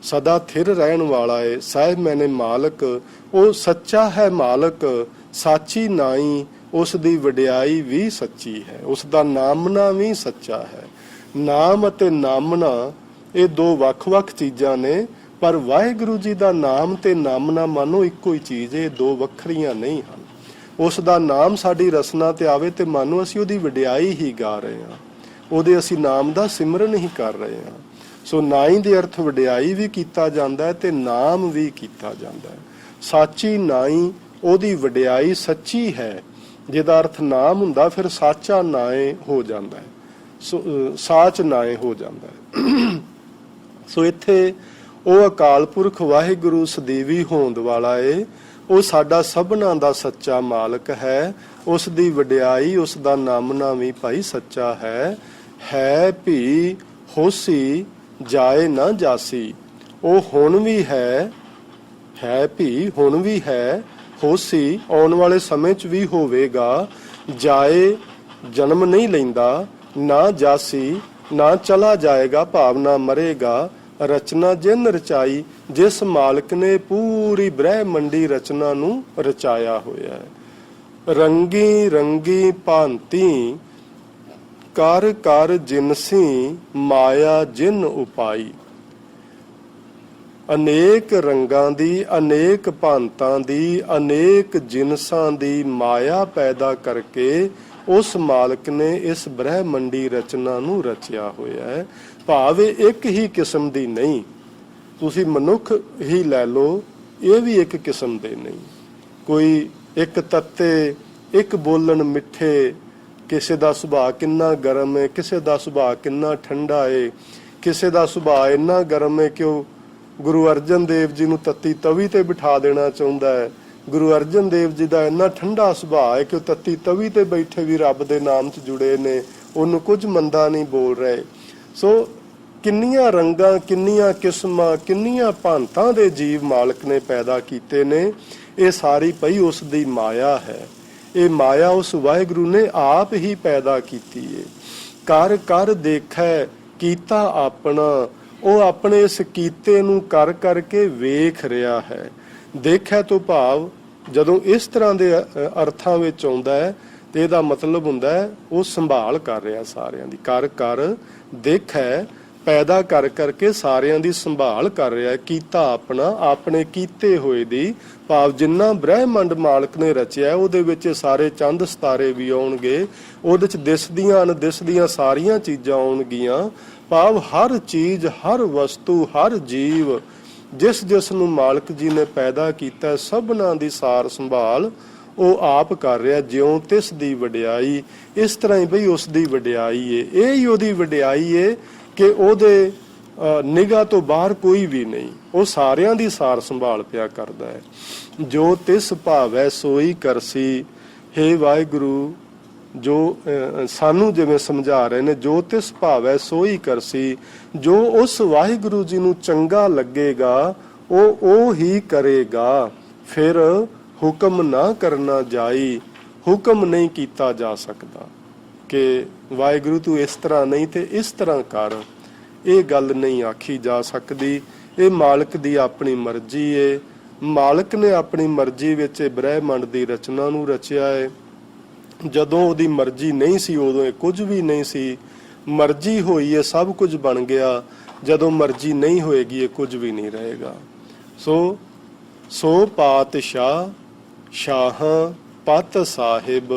ਸਦਾ ਥਿਰ ਰਹਿਣ ਵਾਲਾ ਹੈ। ਸਾਹਿਬ ਮੈਨੇ ਮਾਲਕ, ਉਹ ਸੱਚਾ ਹੈ ਮਾਲਕ, ਸਾਚੀ ਨਾਈ, ਉਸ ਦੀ ਵਡਿਆਈ ਵੀ ਸੱਚੀ ਹੈ, ਉਸ ਦਾ ਨਾਮਣਾ ਵੀ ਸੱਚਾ ਹੈ। ਨਾਮ ਅਤੇ ਨਾਮਣਾ ਇਹ ਦੋ ਵੱਖ-ਵੱਖ ਚੀਜ਼ਾਂ ਨੇ, ਪਰ ਵਾਹਿਗੁਰੂ ਜੀ ਦਾ ਨਾਮ ਤੇ ਨਾਮਣਾ ਮਾਨੋ ਇੱਕੋ ਹੀ ਚੀਜ਼ ਹੈ, ਦੋ ਵੱਖਰੀਆਂ ਨਹੀਂ ਹਨ। ਉਸ ਦਾ ਨਾਮ ਸਾਡੀ ਰਸਨਾ ਤੇ ਆਵੇ ਤੇ ਮਾਨੋ ਅਸੀਂ ਉਹਦੀ ਵਡਿਆਈ ਹੀ ਗਾ ਰਹੇ ਹਾਂ, ਉਹਦੇ ਅਸੀਂ ਨਾਮ ਦਾ ਸਿਮਰਨ ਹੀ ਕਰ ਰਹੇ ਹਾਂ। ਸੋ ਨਾਈ ਦੇ ਅਰਥ ਵਡਿਆਈ ਵੀ ਕੀਤਾ ਜਾਂਦਾ ਹੈ ਤੇ ਨਾਮ ਵੀ ਕੀਤਾ ਜਾਂਦਾ ਹੈ। ਸਾਚੀ ਨਾਈ, ਉਹਦੀ ਵਡਿਆਈ ਸੱਚੀ ਹੈ, ਜਿਹਦਾ ਅਰਥ ਨਾਮ ਹੁੰਦਾ ਫਿਰ ਸਾਚਾ ਨਾਏ ਹੋ ਜਾਂਦਾ ਹੈ, ਸੋ ਸਾਚ ਨਾਏ ਹੋ ਜਾਂਦਾ ਹੈ। ਸੋ ਇੱਥੇ ਉਹ ਅਕਾਲ ਪੁਰਖ ਵਾਹਿਗੁਰੂ ਸਦੀਵੀ ਹੋਂਦ ਵਾਲਾ ਏ, ਉਹ ਸਾਡਾ ਸਭਨਾਂ ਦਾ ਸੱਚਾ ਮਾਲਕ ਹੈ, ਉਸ ਦੀ ਵਡਿਆਈ, ਉਸ ਦਾ ਨਾਮਣਾ ਵੀ ਭਾਈ ਸੱਚਾ ਹੈ। ਹੈ ਵੀ ਹੋਸੀ ਜਾਏ ਨਾ ਜਾਸੀ। ਉਹ ਹੁਣ ਵੀ ਹੈ ਵੀ ਹੁਣ ਵੀ ਹੈ, ਹੋਸੀ ਆਉਣ ਵਾਲੇ ਸਮੇਂ 'ਚ ਵੀ ਹੋਵੇਗਾ। ਜਾਏ ਜਨਮ ਨਹੀਂ ਲੈਂਦਾ, ਨਾ ਜਾਸੀ ਨਾ ਚਲਾ ਜਾਏਗਾ, ਭਾਵ ਨਾ ਮਰੇਗਾ। ਰਚਨਾ ਜਿਨ ਰਚਾਈ, ਜਿਸ ਮਾਲਕ ਨੇ ਪੂਰੀ ਬ੍ਰਹਿਮੰਡੀ ਰਚਨਾ ਨੂੰ ਰਚਾਇਆ ਹੋਇਆ ਹੈ। ਰੰਗੀ ਰੰਗੀ ਭਾਂਤੀ ਕਰ ਕਰ ਜਿਨਸੀ, ਮਾਇਆ ਜਿਨ ਉਪਾਈ। ਅਨੇਕ ਰੰਗਾਂ ਦੀ, ਅਨੇਕ ਭਾਂਤਾਂ ਦੀ, ਅਨੇਕ ਜਿਨਸਾਂ ਦੀ ਮਾਇਆ ਪੈਦਾ ਕਰਕੇ ਉਸ ਮਾਲਕ ਨੇ ਇਸ ਬ੍ਰਹਿਮੰਡੀ ਰਚਨਾ ਨੂੰ ਰਚਿਆ ਹੋਇਆ ਹੈ। ਭਾਵ ਇੱਕ ਹੀ ਕਿਸਮ ਦੀ ਨਹੀਂ। ਤੁਸੀਂ ਮਨੁੱਖ ਹੀ ਲੈ ਲਓ, ਇਹ ਵੀ ਇੱਕ ਕਿਸਮ ਦੇ ਨਹੀਂ। ਕੋਈ ਇੱਕ ਤੱਤੇ, ਇੱਕ ਬੋਲਣ ਮਿੱਠੇ, ਕਿਸੇ ਦਾ ਸੁਭਾਅ ਕਿੰਨਾ ਗਰਮ ਹੈ, ਕਿਸੇ ਦਾ ਸੁਭਾਅ ਕਿੰਨਾ ਠੰਡਾ ਹੈ, ਕਿਸੇ ਦਾ ਸੁਭਾਅ ਇੰਨਾ ਗਰਮ ਹੈ ਕਿ ਉਹ ਗੁਰੂ ਅਰਜਨ ਦੇਵ ਜੀ ਨੂੰ ਤੱਤੀ ਤਵੀ ਤੇ ਬਿਠਾ ਦੇਣਾ ਚਾਹੁੰਦਾ ਹੈ। ਗੁਰੂ ਅਰਜਨ ਦੇਵ ਜੀ ਦਾ ਇੰਨਾ ਠੰਡਾ ਸੁਭਾਅ ਹੈ ਕਿ ਉਹ ਤੱਤੀ ਤਵੀ ਤੇ ਬੈਠੇ ਵੀ ਰੱਬ ਦੇ ਨਾਮ 'ਚ ਜੁੜੇ ਨੇ, ਉਹਨੂੰ ਕੁਝ ਮੰਦਾ ਨਹੀਂ ਬੋਲ ਰਹੇ। ਸੋ ਕਿੰਨੀਆਂ ਰੰਗਾਂ, ਕਿੰਨੀਆਂ ਕਿਸਮਾਂ, ਕਿੰਨੀਆਂ ਭਾਂਤਾਂ ਦੇ ਜੀਵ ਮਾਲਕ ਨੇ ਪੈਦਾ ਕੀਤੇ ਨੇ। ਇਹ ਸਾਰੀ ਪਈ ਉਸ ਦੀ ਮਾਇਆ ਹੈ। ਇਹ ਮਾਇਆ ਉਸ ਵਾਹਿਗੁਰੂ ਨੇ ਆਪ ਹੀ ਪੈਦਾ ਕੀਤੀ ਹੈ। ਕਰ ਕਰ ਦੇਖੈ ਕੀਤਾ ਆਪਣਾ, ਉਹ ਆਪਣੇ ਇਸ ਕੀਤੇ ਨੂੰ ਕਰ ਕਰਕੇ ਵੇਖ ਰਿਹਾ ਹੈ। ਦੇਖੈ ਤੋਂ ਭਾਵ ਜਦੋਂ ਇਸ ਤਰ੍ਹਾਂ ਦੇ ਅਰਥਾਂ ਵਿੱਚ ਆਉਂਦਾ ਹੈ ਤੇ ਇਹਦਾ ਮਤਲਬ ਹੁੰਦਾ ਹੈ ਉਹ ਸੰਭਾਲ ਕਰ ਰਿਹਾ ਸਾਰਿਆਂ ਦੀ। ਕਰ ਕਰ ਦੇਖੈ, ਪੈਦਾ ਕਰ ਕਰਕੇ ਸਾਰਿਆਂ ਦੀ ਸੰਭਾਲ ਕਰ ਰਿਹਾ। ਕੀਤਾ ਆਪਣਾ, ਆਪਣੇ ਕੀਤੇ ਹੋਏ ਦੀ, ਭਾਵ ਜਿੰਨਾ ਬ੍ਰਹਿਮੰਡ ਮਾਲਕ ਨੇ ਰਚਿਆ ਉਹਦੇ ਵਿੱਚ ਸਾਰੇ ਚੰਦ ਸਿਤਾਰੇ ਵੀ ਆਉਣਗੇ, ਉਹਦੇ 'ਚ ਦਿਸਦੀਆਂ ਅਣਦਿਸਦੀਆਂ ਸਾਰੀਆਂ ਚੀਜ਼ਾਂ ਆਉਣਗੀਆਂ। ਭਾਵ ਹਰ ਚੀਜ਼, ਹਰ ਵਸਤੂ, ਹਰ ਜੀਵ ਜਿਸ ਜਿਸ ਨੂੰ ਮਾਲਕ ਜੀ ਨੇ ਪੈਦਾ ਕੀਤਾ, ਸਭਨਾਂ ਦੀ ਸਾਰ ਸੰਭਾਲ ਉਹ ਆਪ ਕਰ ਰਿਹਾ। ਜਿਉਂ ਤਿਸ ਦੀ ਵਡਿਆਈ, ਇਸ ਤਰ੍ਹਾਂ ਹੀ ਬਈ ਉਸ ਦੀ ਵਡਿਆਈ ਏ। ਇਹ ਹੀ ਉਹਦੀ ਵਡਿਆਈ ਏ ਕਿ ਉਹਦੇ ਨਿਗਾਹ ਤੋਂ ਬਾਹਰ ਕੋਈ ਵੀ ਨਹੀਂ। ਉਹ ਸਾਰਿਆਂ ਦੀ ਸਾਰ ਸੰਭਾਲ ਪਿਆ ਕਰਦਾ ਹੈ। ਜੋ ਤਿਸ ਭਾਵੈ ਸੋਈ ਕਰਸੀ। ਹੇ ਵਾਹਿਗੁਰੂ, ਜੋ ਸਾਨੂੰ ਜਿਵੇਂ ਸਮਝਾ ਰਹੇ ਨੇ, ਜੋ ਤਿਸ ਭਾਵੈ ਸੋਈ ਕਰਸੀ, ਜੋ ਉਸ ਵਾਹਿਗੁਰੂ ਜੀ ਨੂੰ ਚੰਗਾ ਲੱਗੇਗਾ ਉਹ ਹੀ ਕਰੇਗਾ। ਫਿਰ ਹੁਕਮ ਨਾ ਕਰਨਾ ਜਾਈ, ਹੁਕਮ ਨਹੀਂ ਕੀਤਾ ਜਾ ਸਕਦਾ ਕਿ ਵਾਹਿਗੁਰੂ ਤੂੰ ਇਸ ਤਰ੍ਹਾਂ ਨਹੀਂ ਤੇ ਇਸ ਤਰ੍ਹਾਂ ਕਰ। ਇਹ ਗੱਲ ਨਹੀਂ ਆਖੀ ਜਾ ਸਕਦੀ। ਇਹ ਮਾਲਕ ਦੀ ਆਪਣੀ ਮਰਜ਼ੀ ਹੈ। ਮਾਲਕ ਨੇ ਆਪਣੀ ਮਰਜ਼ੀ ਵਿੱਚ ਬ੍ਰਹਿਮੰਡ ਦੀ ਰਚਨਾ ਨੂੰ ਰਚਿਆ ਹੈ। ਜਦੋਂ ਉਹਦੀ ਮਰਜ਼ੀ ਨਹੀਂ ਸੀ ਉਦੋਂ ਇਹ ਕੁਝ ਵੀ ਨਹੀਂ ਸੀ। ਮਰਜ਼ੀ ਹੋਈ ਹੈ ਸਭ ਕੁਝ ਬਣ ਗਿਆ। ਜਦੋਂ ਮਰਜ਼ੀ ਨਹੀਂ ਹੋਏਗੀ ਇਹ ਕੁਝ ਵੀ ਨਹੀਂ ਰਹੇਗਾ। ਸੋ ਪਾਤਸ਼ਾਹ ਸ਼ਾਹਾਂ ਪਤ ਸਾਹਿਬ,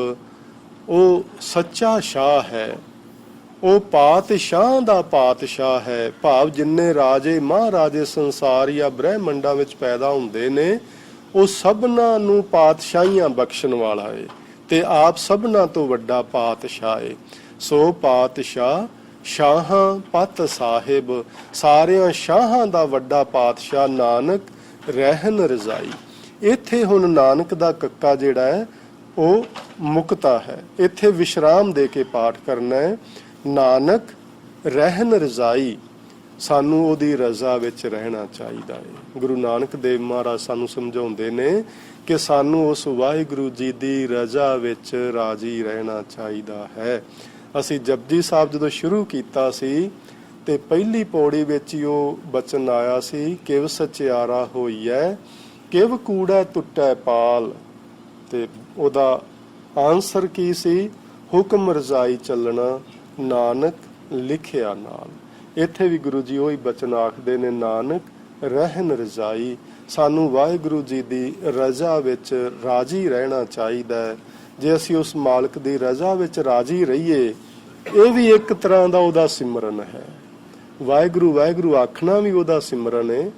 ਉਹ ਸੱਚਾ ਸ਼ਾਹ ਹੈ। ਉਹ ਪਾਤਸ਼ਾਹ ਦਾ ਪਾਤਸ਼ਾਹ ਹੈ। ਭਾਵ ਜਿੰਨੇ ਰਾਜੇ ਮਹਾਰਾਜੇ ਸੰਸਾਰ ਜਾਂ ਬ੍ਰਹਿਮੰਡਾਂ ਵਿੱਚ ਪੈਦਾ ਹੁੰਦੇ ਨੇ, ਉਹ ਸਭਨਾਂ ਨੂੰ ਪਾਤਸ਼ਾਹੀਆਂ ਬਖਸ਼ਣ ਵਾਲਾ ਹੈ ਤੇ ਆਪ ਸਭਨਾਂ ਤੋਂ ਵੱਡਾ ਪਾਤਸ਼ਾਹ ਹੈ। ਸੋ ਪਾਤਸ਼ਾਹ ਸ਼ਾਹਾਂ ਪਤ ਸਾਹਿਬ, ਸਾਰਿਆਂ ਸ਼ਾਹਾਂ ਦਾ ਵੱਡਾ ਪਾਤਸ਼ਾਹ ਨਾਨਕ ਰਹਿਨ ਰਜ਼ਾਈ। ਇੱਥੇ ਹੁਣ ਨਾਨਕ ਦਾ ਕੱਕਾ ਜਿਹੜਾ ਹੈ ਉਹ ਮੁਕਤਾ ਹੈ। ਇੱਥੇ ਵਿਸ਼ਰਾਮ ਦੇ ਕੇ ਪਾਠ ਕਰਨਾ ਹੈ। ਨਾਨਕ ਰਹਿਨ ਰਜ਼ਾਈ, ਸਾਨੂੰ ਉਹਦੀ ਰਜ਼ਾ ਵਿੱਚ ਰਹਿਣਾ ਚਾਹੀਦਾ ਹੈ। ਗੁਰੂ ਨਾਨਕ ਦੇਵ ਮਹਾਰਾਜ ਸਾਨੂੰ ਸਮਝਾਉਂਦੇ ਨੇ ਕਿ ਸਾਨੂੰ ਉਸ ਵਾਹਿਗੁਰੂ ਜੀ ਦੀ ਰਜ਼ਾ ਵਿੱਚ ਰਾਜੀ ਰਹਿਣਾ ਚਾਹੀਦਾ ਹੈ। ਅਸੀਂ ਜਪਜੀ ਸਾਹਿਬ ਜਦੋਂ ਸ਼ੁਰੂ ਕੀਤਾ ਸੀ ਤੇ ਪਹਿਲੀ ਪੌੜੀ ਵਿੱਚ ਹੀ ਉਹ ਬਚਨ ਆਇਆ ਸੀ, ਕਿਵ ਸਚਿਆਰਾ ਹੋਈਐ ਕਿਵ ਕੂੜਾ ਟੁੱਟੈ ਪਾਲ। ਤੇ ਉਹਦਾ ਆਨਸਰ ਕੀ ਸੀ? ਹੁਕਮ ਰਜ਼ਾਈ ਚੱਲਣਾ ਨਾਨਕ ਲਿਖਿਆ ਨਾਲ। ਇੱਥੇ ਵੀ ਗੁਰੂ ਜੀ ਉਹੀ ਬਚਨ ਆਖਦੇ ਨੇ, ਨਾਨਕ ਰਹਿਨ ਰਜ਼ਾਈ। ਸਾਨੂੰ ਵਾਹਿਗੁਰੂ ਜੀ ਦੀ ਰਜ਼ਾ ਵਿੱਚ ਰਾਜੀ ਰਹਿਣਾ ਚਾਹੀਦਾ ਹੈ। ਜੇ ਅਸੀਂ ਉਸ ਮਾਲਕ ਦੀ ਰਜ਼ਾ ਵਿੱਚ ਰਾਜੀ ਰਹੀਏ, ਇਹ ਵੀ ਇੱਕ ਤਰ੍ਹਾਂ ਦਾ ਉਹਦਾ ਸਿਮਰਨ ਹੈ। ਵਾਹਿਗੁਰੂ ਵਾਹਿਗੁਰੂ ਆਖਣਾ ਵੀ ਉਹਦਾ ਸਿਮਰਨ ਹੈ,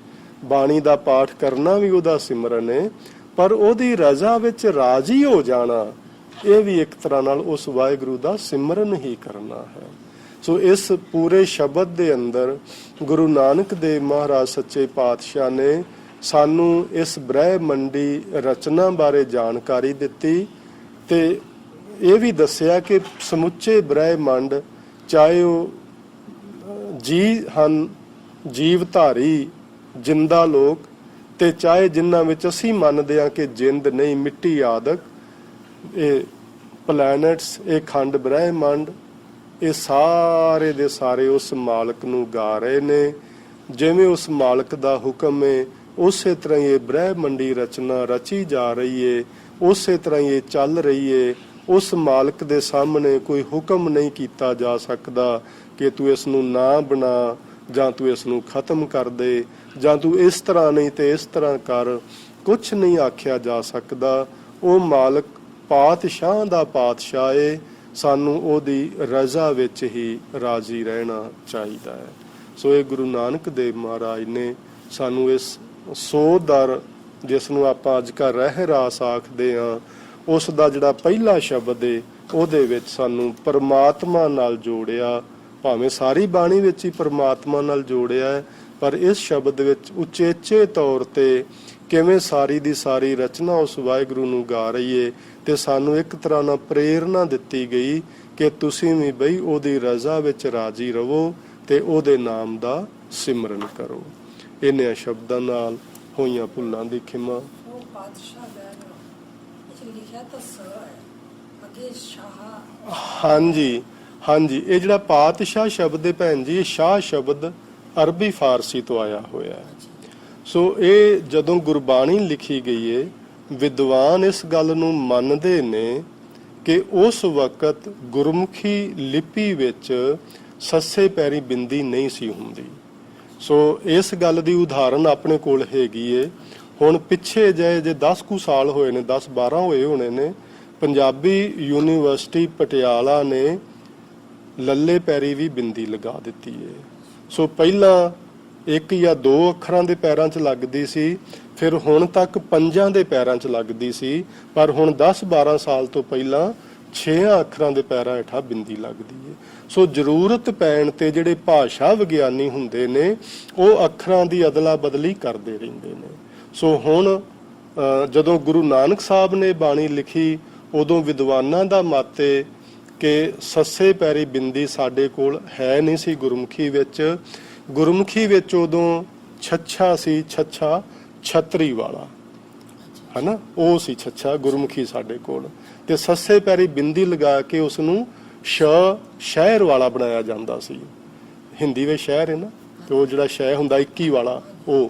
ਬਾਣੀ ਦਾ ਪਾਠ ਕਰਨਾ ਵੀ ਉਹਦਾ ਸਿਮਰਨ ਹੈ, ਪਰ ਉਹਦੀ ਰਜ਼ਾ ਵਿੱਚ ਰਾਜੀ ਹੋ ਜਾਣਾ ਇਹ ਵੀ ਇੱਕ ਤਰ੍ਹਾਂ ਨਾਲ ਉਸ ਵਾਹਿਗੁਰੂ ਦਾ ਸਿਮਰਨ ਹੀ ਕਰਨਾ ਹੈ। ਸੋ ਇਸ ਪੂਰੇ ਸ਼ਬਦ ਦੇ ਅੰਦਰ ਗੁਰੂ ਨਾਨਕ ਦੇਵ ਮਹਾਰਾਜ ਸੱਚੇ ਪਾਤਸ਼ਾਹ ਨੇ ਸਾਨੂੰ ਇਸ ਬ੍ਰਹਿਮੰਡੀ ਰਚਨਾ ਬਾਰੇ ਜਾਣਕਾਰੀ ਦਿੱਤੀ ਤੇ ਇਹ ਵੀ ਦੱਸਿਆ ਕਿ ਸਮੁੱਚੇ ਬ੍ਰਹਿਮੰਡ, ਚਾਹੇ ਉਹ ਜੀ ਹਨ ਜੀਵ ਧਾਰੀ ਜਿੰਦਾ ਲੋਕ, ਤੇ ਚਾਹੇ ਜਿਨ੍ਹਾਂ ਵਿੱਚ ਅਸੀਂ ਮੰਨਦੇ ਹਾਂ ਕਿ ਜਿੰਦ ਨਹੀਂ, ਮਿੱਟੀ ਆਦਿਕ, ਇਹ ਪਲੈਨਟਸ, ਇਹ ਖੰਡ ਬ੍ਰਹਿਮੰਡ, ਇਹ ਸਾਰੇ ਦੇ ਸਾਰੇ ਉਸ ਮਾਲਕ ਨੂੰ ਗਾ ਰਹੇ ਨੇ। ਜਿਵੇਂ ਉਸ ਮਾਲਕ ਦਾ ਹੁਕਮ ਹੈ ਉਸੇ ਤਰ੍ਹਾਂ ਹੀ ਇਹ ਬ੍ਰਹਿਮੰਡੀ ਰਚਨਾ ਰਚੀ ਜਾ ਰਹੀ ਹੈ, ਉਸੇ ਤਰ੍ਹਾਂ ਹੀ ਇਹ ਚੱਲ ਰਹੀ ਹੈ। ਉਸ ਮਾਲਕ ਦੇ ਸਾਹਮਣੇ ਕੋਈ ਹੁਕਮ ਨਹੀਂ ਕੀਤਾ ਜਾ ਸਕਦਾ ਕਿ ਤੂੰ ਇਸ ਨੂੰ ਨਾ ਬਣਾ, ਜਾਂ ਤੂੰ ਇਸ ਨੂੰ ਖਤਮ ਕਰ ਦੇ, ਜਾਂ ਤੂੰ ਇਸ ਤਰ੍ਹਾਂ ਨਹੀਂ ਤੇ ਇਸ ਤਰ੍ਹਾਂ ਕਰ। ਕੁਛ ਨਹੀਂ ਆਖਿਆ ਜਾ ਸਕਦਾ। ਉਹ ਮਾਲਕ ਪਾਤਸ਼ਾਹ ਦਾ ਪਾਤਸ਼ਾਹ ਹੈ, ਸਾਨੂੰ ਉਹਦੀ ਰਜ਼ਾ ਵਿੱਚ ਹੀ ਰਾਜ਼ੀ ਰਹਿਣਾ ਚਾਹੀਦਾ ਹੈ। ਸੋ ਇਹ ਗੁਰੂ ਨਾਨਕ ਦੇਵ ਮਹਾਰਾਜ ਨੇ ਸਾਨੂੰ ਇਸ ਸੋ ਦਰ, ਜਿਸ ਨੂੰ ਆਪਾਂ ਅੱਜ ਕੱਲ੍ਹ ਰਹਿ ਰਾਸ ਆਖਦੇ ਹਾਂ, ਉਸ ਦਾ ਜਿਹੜਾ ਪਹਿਲਾ ਸ਼ਬਦ ਹੈ ਉਹਦੇ ਵਿੱਚ ਸਾਨੂੰ ਪਰਮਾਤਮਾ ਨਾਲ ਜੋੜਿਆ। ਭਾਵੇਂ ਸਾਰੀ ਬਾਣੀ ਵਿੱਚ ਹੀ ਪਰਮਾਤਮਾ ਨਾਲ ਜੋੜਿਆ ਹੈ, ਪਰ ਇਸ ਸ਼ਬਦ ਵਿੱਚ ਉਚੇਚੇ ਤੌਰ ਤੇ ਕਿਵੇਂ ਸਾਰੀ ਦੀ ਸਾਰੀ ਰਚਨਾ ਉਸ ਵਾਹਿਗੁਰੂ ਨੂੰ ਗਾ ਰਹੀ ਹੈ, ਤੇ ਸਾਨੂੰ ਇੱਕ ਤਰ੍ਹਾਂ ਨਾਲ ਪ੍ਰੇਰਨਾ ਦਿੱਤੀ ਗਈ ਕਿ ਤੁਸੀਂ ਵੀ ਬਈ ਉਹਦੀ ਰਜ਼ਾ ਵਿੱਚ ਰਾਜੀ ਰਹੋ ਤੇ ਉਹਦੇ ਨਾਮ ਦਾ ਸਿਮਰਨ ਕਰੋ। ਇਹਨਾਂ ਸ਼ਬਦਾਂ ਨਾਲ ਹੋਈਆਂ ਭੁੱਲਾਂ ਦੀ ਖਿਮਾ। ਉਹ ਪਾਤਸ਼ਾਹ ਦਾ ਲਿਖਿਆ ਤਾਂ ਸ ਹੈ, ਅੱਗੇ ਸ਼ਾਹ। ਹਾਂਜੀ ਹਾਂਜੀ, ਇਹ ਜਿਹੜਾ ਪਾਤਸ਼ਾਹ ਸ਼ਬਦ ਹੈ ਭੈਣ ਜੀ, ਇਹ ਸ਼ਾਹ ਸ਼ਬਦ ਅਰਬੀ ਫਾਰਸੀ ਤੋਂ ਆਇਆ ਹੋਇਆ ਹੈ। ਸੋ ਇਹ ਜਦੋਂ ਗੁਰਬਾਣੀ ਲਿਖੀ ਗਈ ਹੈ, ਵਿਦਵਾਨ ਇਸ ਗੱਲ ਨੂੰ ਮੰਨਦੇ ਨੇ ਕਿ ਉਸ ਵਕਤ ਗੁਰਮੁਖੀ ਲਿਪੀ ਵਿੱਚ ਸੱਸੇ ਪੈਰੀ ਬਿੰਦੀ ਨਹੀਂ ਸੀ ਹੁੰਦੀ। ਸੋ ਇਸ ਗੱਲ ਦੀ ਉਦਾਹਰਨ ਆਪਣੇ ਕੋਲ ਹੈਗੀ ਏ। ਹੁਣ ਪਿੱਛੇ ਜੇ 10 ਕੁ ਸਾਲ ਹੋਏ ਨੇ, 10-12 ਹੋਏ ਹੋਣੇ ਨੇ, ਪੰਜਾਬੀ ਯੂਨੀਵਰਸਿਟੀ ਪਟਿਆਲਾ ਨੇ ਲੱਲੇ ਪੈਰੀ ਵੀ ਬਿੰਦੀ ਲਗਾ ਦਿੱਤੀ ਏ। ਸੋ ਪਹਿਲਾਂ 1 ਜਾਂ 2 ਅੱਖਰਾਂ ਦੇ ਪੈਰਾਂ 'ਚ ਲੱਗਦੀ ਸੀ, ਫਿਰ ਹੁਣ ਤੱਕ 5 ਦੇ ਪੈਰਾਂ 'ਚ ਲੱਗਦੀ ਸੀ, ਪਰ ਹੁਣ 10-12 ਸਾਲ ਤੋਂ ਪਹਿਲਾਂ 6 ਅੱਖਰਾਂ ਦੇ ਪੈਰਾਂ ਹੇਠਾਂ ਬਿੰਦੀ ਲੱਗਦੀ ਹੈ। ਸੋ ਜ਼ਰੂਰਤ ਪੈਣ ਤੇ ਜਿਹੜੇ ਭਾਸ਼ਾ ਵਿਗਿਆਨੀ ਹੁੰਦੇ ਨੇ ਉਹ ਅੱਖਰਾਂ ਦੀ ਅਦਲਾ ਬਦਲੀ ਕਰਦੇ ਰਹਿੰਦੇ ਨੇ। ਸੋ ਹੁਣ ਜਦੋਂ ਗੁਰੂ ਨਾਨਕ ਸਾਹਿਬ ਨੇ ਬਾਣੀ ਲਿਖੀ, ਉਦੋਂ ਵਿਦਵਾਨਾਂ ਦਾ ਮਤ ਹੈ ਕਿ ਸੱਸੇ ਪੈਰੀ ਬਿੰਦੀ ਸਾਡੇ ਕੋਲ ਹੈ ਨਹੀਂ ਸੀ ਗੁਰਮੁਖੀ ਵਿੱਚ। ਗੁਰਮੁਖੀ ਵਿੱਚ ਉਦੋਂ ਛੱਛਾ ਸੀ, ਛੱਛਾ ਛਤਰੀ ਵਾਲਾ, ਹਨਾ, ਉਹ ਸੀ ਛੱਛਾ ਗੁਰਮੁਖੀ ਸਾਡੇ ਕੋਲ। ਤੇ ਸੱਸੇ ਪੈਰੀ ਬਿੰਦੀ ਲਗਾ ਕੇ ਉਸ ਨੂੰ ਸ਼ਹਿਰ ਵਾਲਾ ਬਣਾਇਆ ਜਾਂਦਾ ਸੀ। ਹਿੰਦੀ ਵਿੱਚ ਸ਼ਹਿਰ ਹੈ ਨਾ, ਤੇ ਉਹ ਜਿਹੜਾ ਸ਼ਹਿ ਹੁੰਦਾ 21 ਵਾਲਾ ਉਹ,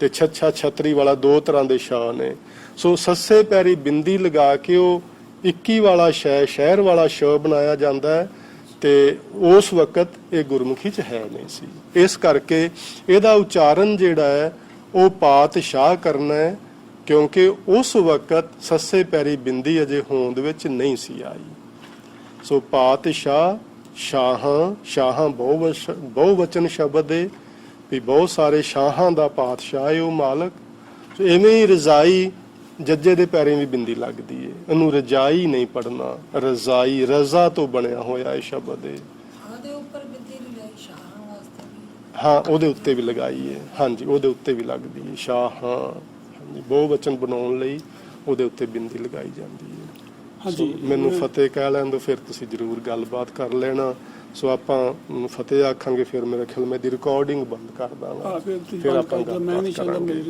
ਤੇ ਛੱਛਾ ਛਤਰੀ ਵਾਲਾ, 2 ਤਰ੍ਹਾਂ ਦੇ ਸ਼ਾਹ ਨੇ। ਸੋ ਸੱਸੇ ਪੈਰੀ ਬਿੰਦੀ ਲਗਾ ਕੇ ਉਹ 21 ਵਾਲਾ ਸ਼ਹਿਰ ਵਾਲਾ ਸ਼ ਬਣਾਇਆ ਜਾਂਦਾ ਹੈ, ਤੇ ਉਸ ਵਕਤ ਇਹ ਗੁਰਮੁਖੀ 'ਚ ਹੈ ਨਹੀਂ ਸੀ। ਇਸ ਕਰਕੇ ਇਹਦਾ ਉਚਾਰਨ ਜਿਹੜਾ ਹੈ ਉਹ ਪਾਤਸ਼ਾਹ ਕਰਨਾ ਹੈ, ਕਿਉਂਕਿ ਉਸ ਵਕਤ ਸੱਸੇ ਪੈਰੀ ਬਿੰਦੀ ਅਜੇ ਹੋਂਦ ਵਿੱਚ ਨਹੀਂ ਸੀ ਆਈ। ਸੋ ਪਾਤਸ਼ਾਹ, ਸ਼ਾਹਾਂ ਬਹੁਵਚਨ ਸ਼ਬਦ ਹੈ ਵੀ ਬਹੁਤ ਸਾਰੇ ਸ਼ਾਹਾਂ ਦਾ ਪਾਤਸ਼ਾਹ ਹੈ ਉਹ ਮਾਲਕ। ਸੋ ਇਵੇਂ ਹੀ ਰਜ਼ਾਈ, ਜੱਜੇ ਦੇ ਪੈਰੇ ਵੀ ਬਿੰਦੀ ਲੱਗਦੀ ਹੈ, ਇਹਨੂੰ ਰਜਾਈ ਨਹੀਂ ਪੜਨਾ, ਰਜ਼ਾਈ, ਰਜ਼ਾ ਤੋਂ ਬਣਿਆ ਹੋਇਆ ਇਹ ਸ਼ਬਦ ਹੈ। ਹਾਂ, ਉਹਦੇ ਉੱਤੇ ਵੀ ਲਗਾਈ ਹੈ। ਹਾਂਜੀ, ਉਹਦੇ ਉੱਤੇ ਵੀ ਲੱਗਦੀ ਹੈ ਸ਼ਾਹਾਂ। ਹਾਂਜੀ, ਬਹੁਵਚਨ ਬਣਾਉਣ ਲਈ ਉਹਦੇ ਉੱਤੇ ਬਿੰਦੀ ਲਗਾਈ ਜਾਂਦੀ ਹੈ। ਹਾਂਜੀ, ਮੈਨੂੰ ਫਤਿਹ ਕਹਿ ਲੈਣ ਦਿਓ, ਫਿਰ ਤੁਸੀਂ ਜ਼ਰੂਰ ਗੱਲਬਾਤ ਕਰ ਲੈਣਾ। ਸੋ ਆਪਾਂ ਫਤਿਹ ਆਖਾਂਗੇ, ਫਿਰ ਮੇਰਾ ਖਿਆਲ ਮੈਂ ਦੀ ਰਿਕਾਰਡਿੰਗ ਬੰਦ ਕਰ ਦਾਂਗਾ, ਫਿਰ ਆਪਾਂ ਗੱਲਬਾਤ ਕਰਾਂਗੇ।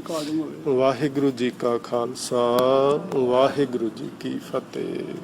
ਵਾਹਿਗੁਰੂ ਜੀ ਕਾ ਖਾਲਸਾ, ਵਾਹਿਗੁਰੂ ਜੀ ਕੀ ਫਤਿਹ।